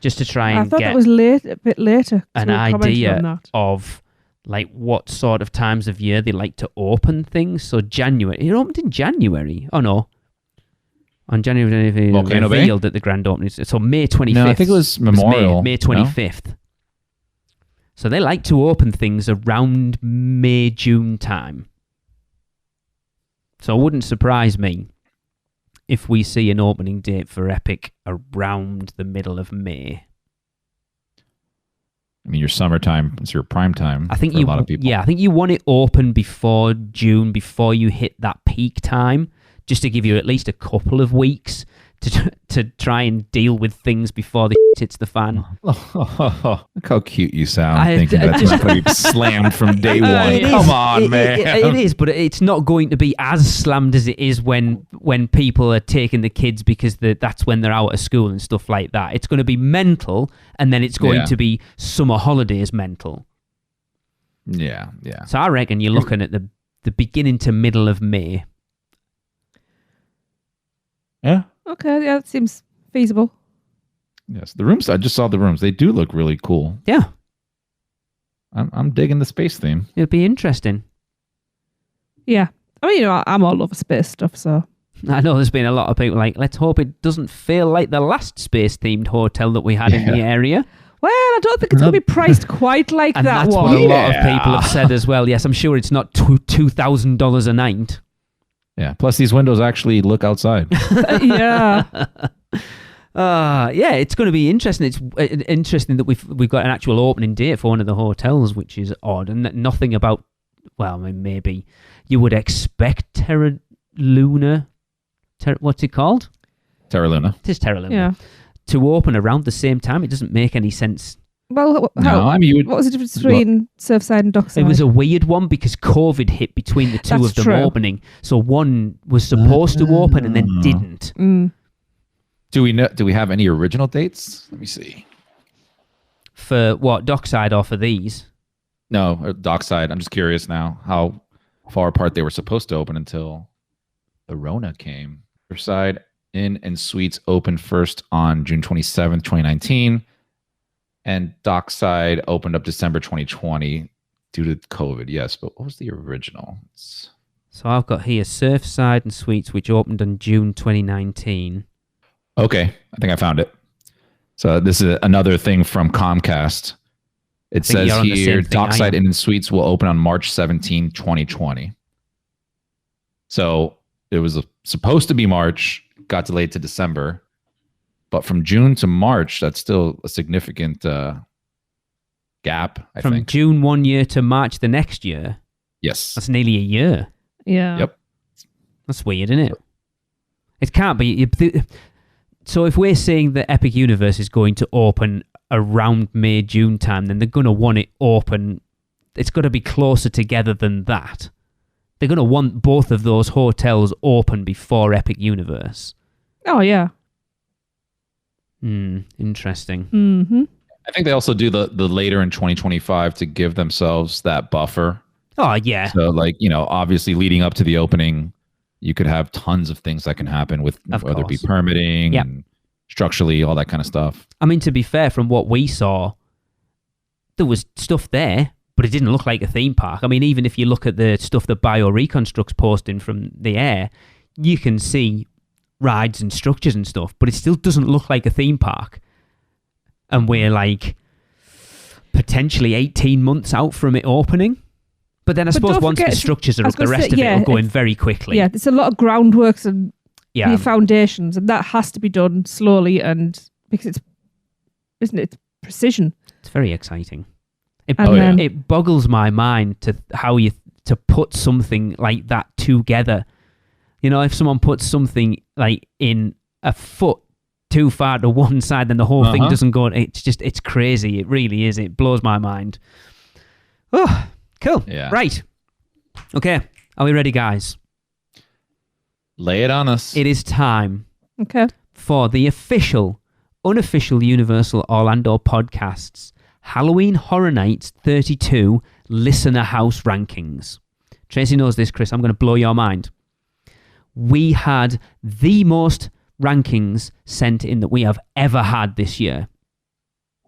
Speaker 4: just to try and
Speaker 3: I thought
Speaker 4: get
Speaker 3: that was a bit later.
Speaker 4: an idea of like what sort of times of year they like to open things. So January, it opened in January. Oh no, on January
Speaker 2: Volcano Bay?
Speaker 4: Revealed at the grand opening. So May 25th.
Speaker 2: No, I think it was Memorial.
Speaker 4: May 25th. No? So they like to open things around May, June time. So it wouldn't surprise me if we see an opening date for Epic around the middle of May.
Speaker 2: I mean, your summertime is your prime time.
Speaker 4: I think
Speaker 2: for a lot of people.
Speaker 4: Yeah, I think you want it open before June, before you hit that peak time, just to give you at least a couple of weeks to try and deal with things before the hits the fan.
Speaker 2: Look how cute you sound, thinking that's not going to be slammed from day one. Come on, man.
Speaker 4: It is, but it's not going to be as slammed as it is when people are taking the kids because that's when they're out of school and stuff like that. It's going to be mental, and then it's going to be summer holidays mental.
Speaker 2: Yeah, yeah.
Speaker 4: So I reckon you're looking at the beginning to middle of May.
Speaker 2: Yeah.
Speaker 3: Okay, yeah, that seems feasible.
Speaker 2: Yes, the rooms. I just saw the rooms. They do look really cool.
Speaker 4: Yeah,
Speaker 2: I'm digging the space theme.
Speaker 4: It'll be interesting.
Speaker 3: Yeah, I mean, I'm all over space stuff, so
Speaker 4: I know there's been a lot of people like, let's hope it doesn't feel like the last space-themed hotel that we had in the area.
Speaker 3: Well, I don't think it's going to be priced quite like
Speaker 4: and
Speaker 3: that
Speaker 4: that's
Speaker 3: one.
Speaker 4: What a lot of people have said as well. Yes, I'm sure it's not $2,000 a night.
Speaker 2: Yeah. Plus, these windows actually look outside.
Speaker 3: Yeah.
Speaker 4: Yeah, it's going to be interesting. It's interesting that we've got an actual opening date for one of the hotels, which is odd, and nothing about. Well, I mean, maybe you would expect Terra Luna. What's it called?
Speaker 2: Terra Luna.
Speaker 4: It is Terra Luna.
Speaker 3: Yeah.
Speaker 4: To open around the same time, it doesn't make any sense.
Speaker 3: Well,
Speaker 2: I mean,
Speaker 3: what was the difference between Surfside and Dockside?
Speaker 4: It was a weird one because COVID hit between the two of them opening. So one was supposed to open and then didn't.
Speaker 3: Mm.
Speaker 2: Do we have any original dates? Let me see.
Speaker 4: For what, Dockside or for these?
Speaker 2: No, Dockside. I'm just curious now how far apart they were supposed to open until the Rona came. Riverside Inn and Suites opened first on June 27th, 2019. And Dockside opened up December 2020 due to COVID. Yes, but what was the original?
Speaker 4: So I've got here Surfside and Suites, which opened on June 2019.
Speaker 2: Okay, I think I found it. So this is another thing from Comcast. It says here, Dockside Inn and Suites will open on March 17, 2020. So it was supposed to be March, got delayed to December. But from June to March, that's still a significant gap, I think.
Speaker 4: From June one year to March the next year?
Speaker 2: Yes.
Speaker 4: That's nearly a year.
Speaker 3: Yeah.
Speaker 2: Yep.
Speaker 4: That's weird, isn't it? It can't be. So if we're saying that Epic Universe is going to open around May, June time, then they're going to want it open. It's got to be closer together than that. They're going to want both of those hotels open before Epic Universe.
Speaker 3: Oh, yeah.
Speaker 4: Interesting.
Speaker 3: Mm-hmm.
Speaker 2: I think they also do the later in 2025 to give themselves that buffer.
Speaker 4: Oh, yeah.
Speaker 2: So, like, obviously leading up to the opening, you could have tons of things that can happen with whether it be permitting and structurally, all that kind of stuff.
Speaker 4: I mean, to be fair, from what we saw, there was stuff there, but it didn't look like a theme park. I mean, even if you look at the stuff that BioReconstruct's posting from the air, you can see rides and structures and stuff, but it still doesn't look like a theme park. And we're like potentially 18 months out from it opening. But then I suppose once the structures are up, the rest of it will go in very quickly.
Speaker 3: Yeah, there's a lot of groundworks and the foundations, and that has to be done slowly, and because it's precision.
Speaker 4: It's very exciting. It boggles my mind to how to put something like that together. If someone puts something like in a foot too far to one side, then the whole thing doesn't go. It's crazy. It really is. It blows my mind. Oh, cool.
Speaker 2: Yeah.
Speaker 4: Right. Okay. Are we ready, guys?
Speaker 2: Lay it on us.
Speaker 4: It is time.
Speaker 3: Okay.
Speaker 4: For the Unofficial Universal Orlando Podcast's Halloween Horror Nights 32 Listener House Rankings. Tracy knows this, Chris. I'm going to blow your mind. We had the most rankings sent in that we have ever had this year.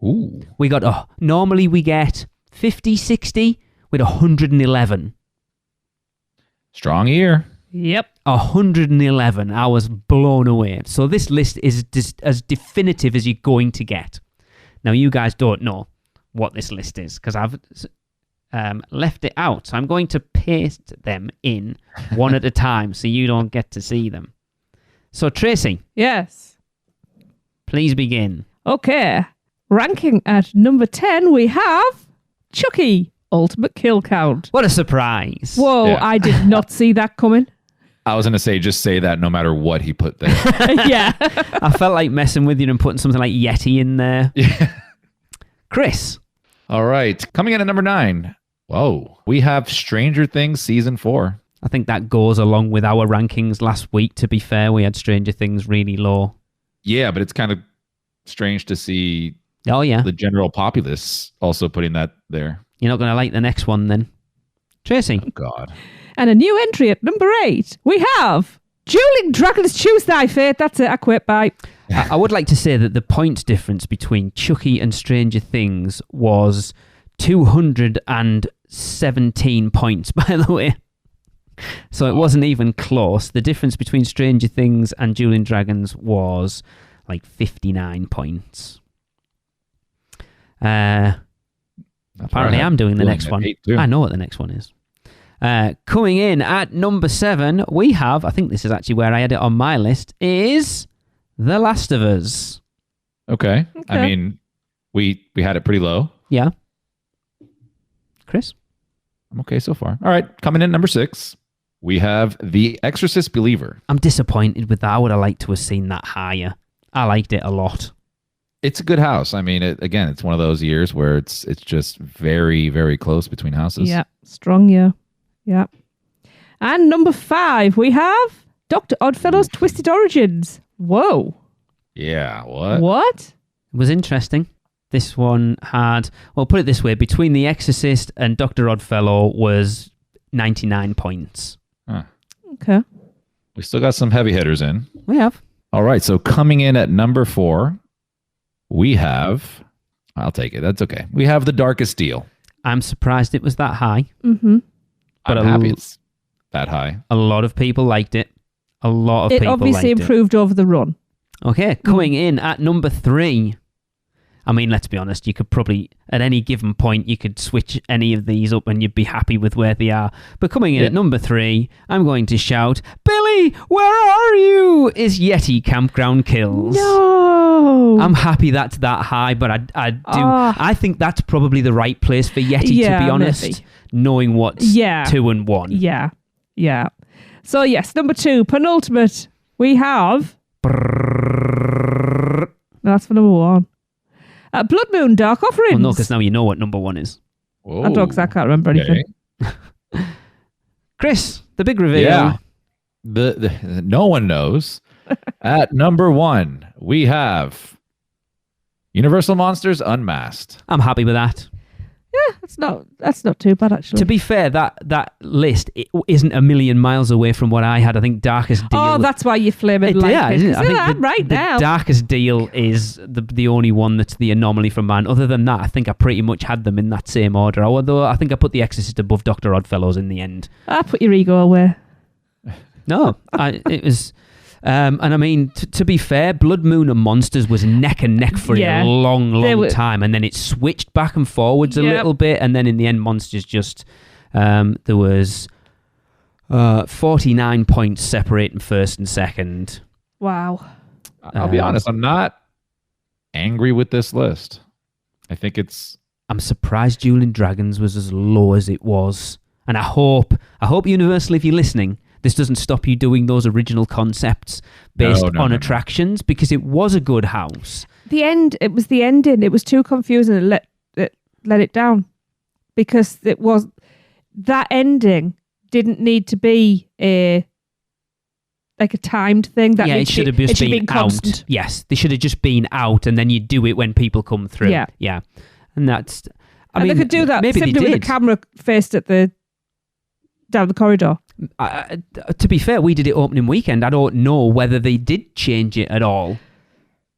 Speaker 2: Ooh.
Speaker 4: We got, normally we get 50, 60, with 111.
Speaker 2: Strong year.
Speaker 3: Yep.
Speaker 4: 111. I was blown away. So this list is as definitive as you're going to get. Now, you guys don't know what this list is because I've left it out. So I'm going to paste them in one at a time so you don't get to see them. So, Tracy.
Speaker 3: Yes.
Speaker 4: Please begin.
Speaker 3: Okay. Ranking at number 10, we have Chucky, Ultimate Kill Count.
Speaker 4: What a surprise.
Speaker 3: Whoa,
Speaker 2: Yeah.
Speaker 3: I did not see that coming.
Speaker 2: I was going to say, just say that no matter what he put there.
Speaker 3: Yeah.
Speaker 4: I felt like messing with you and putting something like Yeti in there.
Speaker 2: Yeah.
Speaker 4: Chris.
Speaker 2: All right. Coming in at number 9. Whoa. We have Stranger Things Season 4.
Speaker 4: I think that goes along with our rankings last week, to be fair. We had Stranger Things really low.
Speaker 2: Yeah, but it's kind of strange to see
Speaker 4: the
Speaker 2: general populace also putting that there.
Speaker 4: You're not going to like the next one then. Tracy.
Speaker 2: Oh, God.
Speaker 3: And a new entry at number 8, we have Dueling Dragons Choose Thy Fate. That's it. I quit. Bye.
Speaker 4: I would like to say that the point difference between Chucky and Stranger Things was 217 points, by the way. So it wasn't even close. The difference between Stranger Things and Dueling Dragons was like 59 points. Apparently I'm doing the next one. I know what the next one is. Coming in at number 7, we have, I think this is actually where I had it on my list, is The Last of Us.
Speaker 2: Okay. I mean, we had it pretty low.
Speaker 4: Yeah. Chris?
Speaker 2: I'm okay so far. All right. Coming in at number 6, we have The Exorcist Believer.
Speaker 4: I'm disappointed with that. I would have liked to have seen that higher. I liked it a lot.
Speaker 2: It's a good house. I mean, it's one of those years where it's just very, very close between houses.
Speaker 3: Yeah, strong year. Yeah. And number 5, we have Dr. Oddfellow's Twisted Origins. Whoa.
Speaker 2: Yeah, what?
Speaker 3: What?
Speaker 4: It was interesting. This one had, well, put it this way, between The Exorcist and Dr. Oddfellow was 99 points.
Speaker 2: Huh.
Speaker 3: Okay.
Speaker 2: We still got some heavy hitters in.
Speaker 4: We have.
Speaker 2: All right, so coming in at number 4, we have, I'll take it. That's okay. We have The Darkest Deal.
Speaker 4: I'm surprised it was that high.
Speaker 3: Mm-hmm.
Speaker 4: But
Speaker 2: I'm happy it's that high.
Speaker 4: A lot of people liked it. A lot of people liked it.
Speaker 3: It obviously improved over the run.
Speaker 4: Okay, coming in at number 3. I mean, let's be honest, you could probably, at any given point, you could switch any of these up and you'd be happy with where they are. But coming in at number 3, I'm going to shout, Billy, where are you? Is Yeti Campground Kills.
Speaker 3: No!
Speaker 4: I'm happy that's that high, but I think that's probably the right place for Yeti, to be honest,
Speaker 3: maybe.
Speaker 4: knowing what's 2 and 1.
Speaker 3: Yeah, yeah. So yes, number 2, penultimate, we have... That's for number 1. Blood Moon Dark Offerings.
Speaker 4: Well, no, because now you know what number 1 is.
Speaker 2: Whoa.
Speaker 3: I don't, because I can't remember anything.
Speaker 4: Chris, the big reveal.
Speaker 2: Yeah. The no one knows. At number 1, we have Universal Monsters Unmasked.
Speaker 4: I'm happy with that.
Speaker 3: Yeah, that's not too bad, actually.
Speaker 4: To be fair, that list isn't a million miles away from what I had. I think Darkest Deal...
Speaker 3: Oh, that's why you flame it like
Speaker 4: yeah,
Speaker 3: it.
Speaker 4: isn't it? I think
Speaker 3: I'm right now.
Speaker 4: The Darkest Deal is the only one that's the anomaly from mine. Other than that, I think I pretty much had them in that same order. Although I think I put The Exorcist above Dr. Oddfellows in the end.
Speaker 3: I put your ego away.
Speaker 4: No, it was... and I mean, to be fair, Blood Moon and Monsters was neck and neck for a long time, and then it switched back and forwards a little bit, and then in the end, Monsters just there was 49 points separating first and second.
Speaker 3: Wow.
Speaker 2: I'll be honest, I'm not angry with this list. I think
Speaker 4: I'm surprised Dueling Dragons was as low as it was, and I hope Universal, if you're listening, this doesn't stop you doing those original concepts based on attractions, because it was a good house.
Speaker 3: It was the ending. It was too confusing and let it down, because it was that ending didn't need to be a timed thing. That
Speaker 4: it should have just been out.
Speaker 3: Constant.
Speaker 4: Yes, they should have just been out, and then you do it when people come through. Yeah, and that's. I mean,
Speaker 3: they could do that
Speaker 4: maybe
Speaker 3: simply with the camera faced at the down the corridor.
Speaker 4: To be fair, we did it opening weekend. I don't know whether they did change it at all.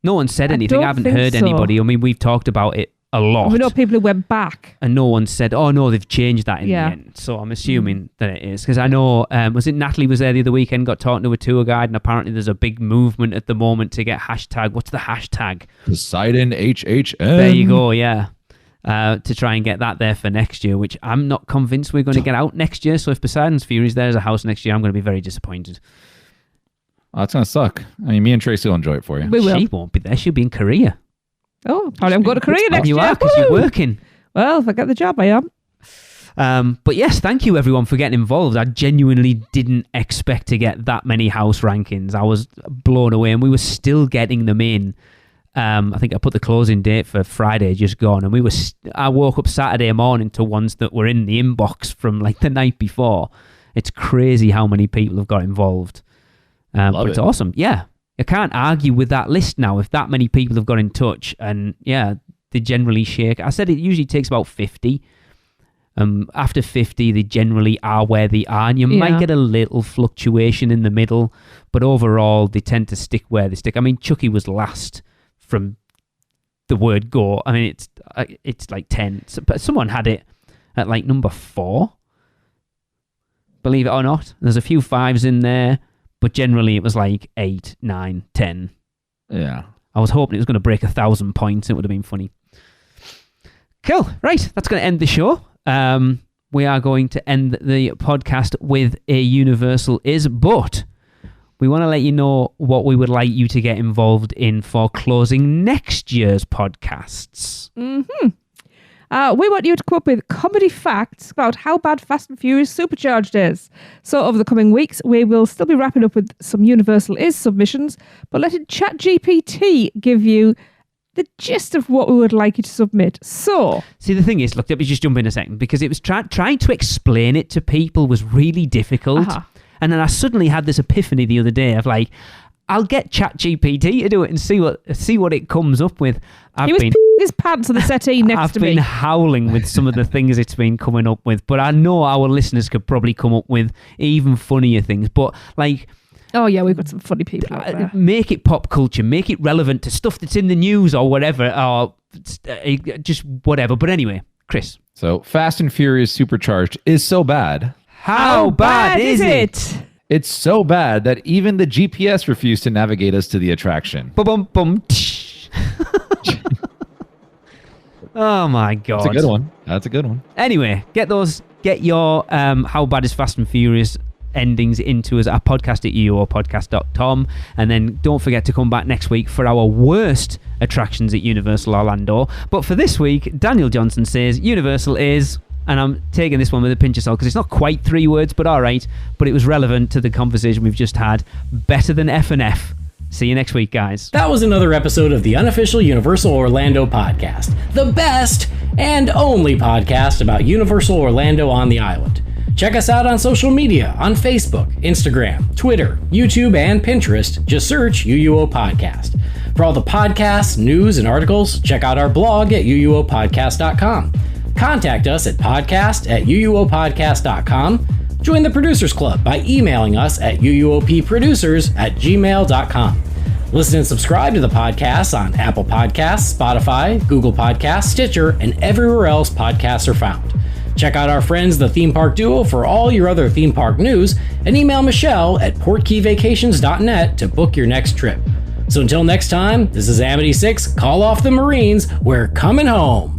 Speaker 4: No one said anything. I haven't heard anybody. I mean, we've talked about it a lot.
Speaker 3: We know people who went back.
Speaker 4: And no one said, oh, no, they've changed that in the end. So I'm assuming that it is. Because I know, was it Natalie was there the other weekend, got talking to a tour guide, and apparently there's a big movement at the moment to get hashtag. What's the hashtag?
Speaker 2: Poseidon HHN.
Speaker 4: There you go, yeah. To try and get that there for next year, which I'm not convinced we're going to get out next year. So if Poseidon's Fury's there as a house next year, I'm going to be very disappointed.
Speaker 2: Oh, that's going to suck. I mean, me and Tracy will enjoy it for you.
Speaker 3: We will.
Speaker 4: She won't be there. She'll be in Korea.
Speaker 3: Oh, probably I'm going to Korea next year.
Speaker 4: You are, because you're working.
Speaker 3: Well, if I get the job, I am.
Speaker 4: But yes, thank you everyone for getting involved. I genuinely didn't expect to get that many house rankings. I was blown away, and we were still getting them in. I think I put the closing date for Friday just gone, and I woke up Saturday morning to ones that were in the inbox from like the night before. It's crazy how many people have got involved. But it's awesome. Yeah. I can't argue with that list now if that many people have got in touch, and yeah, they generally shake. I said it usually takes about 50. After 50, they generally are where they are, and you might get a little fluctuation in the middle, but overall, they tend to stick where they stick. I mean, Chucky was last from the word go. I mean, it's like 10. But someone had it at like number 4. Believe it or not. There's a few 5s in there. But generally, it was like 8, 9, 10.
Speaker 2: Yeah.
Speaker 4: I was hoping it was going to break 1,000 points. It would have been funny. Cool. Right. That's going to end the show. We are going to end the podcast with a universal is, but we want to let you know what we would like you to get involved in for closing next year's podcasts.
Speaker 3: Mm-hmm. We want you to come up with comedy facts about how bad Fast and Furious Supercharged is. So over the coming weeks, we will still be wrapping up with some Universal Is submissions, but letting ChatGPT give you the gist of what we would like you to submit. So,
Speaker 4: see, the thing is, look, let me just jump in a second, because it was trying to explain it to people was really difficult. And then I suddenly had this epiphany the other day of like, I'll get ChatGPT to do it and see what it comes up with.
Speaker 3: He was his pants on the settee next to me.
Speaker 4: I've been howling with some of the things it's been coming up with, but I know our listeners could probably come up with even funnier things. But like,
Speaker 3: oh yeah, we've got some funny people out there.
Speaker 4: Make it pop culture, make it relevant to stuff that's in the news or whatever, or just whatever. But anyway, Chris.
Speaker 2: So Fast and Furious Supercharged is so bad.
Speaker 4: How bad is it?
Speaker 2: It's so bad that even the GPS refused to navigate us to the attraction.
Speaker 4: Bum. Oh my God.
Speaker 2: That's a good one.
Speaker 4: Anyway, get your How Bad is Fast and Furious endings into us at podcast at UUOpodcast.com, and then don't forget to come back next week for our worst attractions at Universal Orlando. But for this week, Daniel Johnson says Universal is, and I'm taking this one with a pinch of salt because it's not quite 3 words, but all right, but it was relevant to the conversation we've just had, better than F&F. See you next week, guys.
Speaker 13: That was another episode of the Unofficial Universal Orlando Podcast, the best and only podcast about Universal Orlando on the island. Check us out on social media on Facebook, Instagram, Twitter, YouTube, and Pinterest. Just search UUO Podcast. For all the podcasts, news, and articles, check out our blog at UUOpodcast.com. Contact us at podcast@UUOpodcast.com. Join the Producers Club by emailing us at UUOPproducers@gmail.com. Listen and subscribe to the podcast on Apple Podcasts, Spotify, Google Podcasts, Stitcher, and everywhere else podcasts are found. Check out our friends, the Theme Park Duo, for all your other theme park news, and email Michelle at PortKeyVacations.net to book your next trip. So until next time, this is Amity 6, call off the Marines, we're coming home.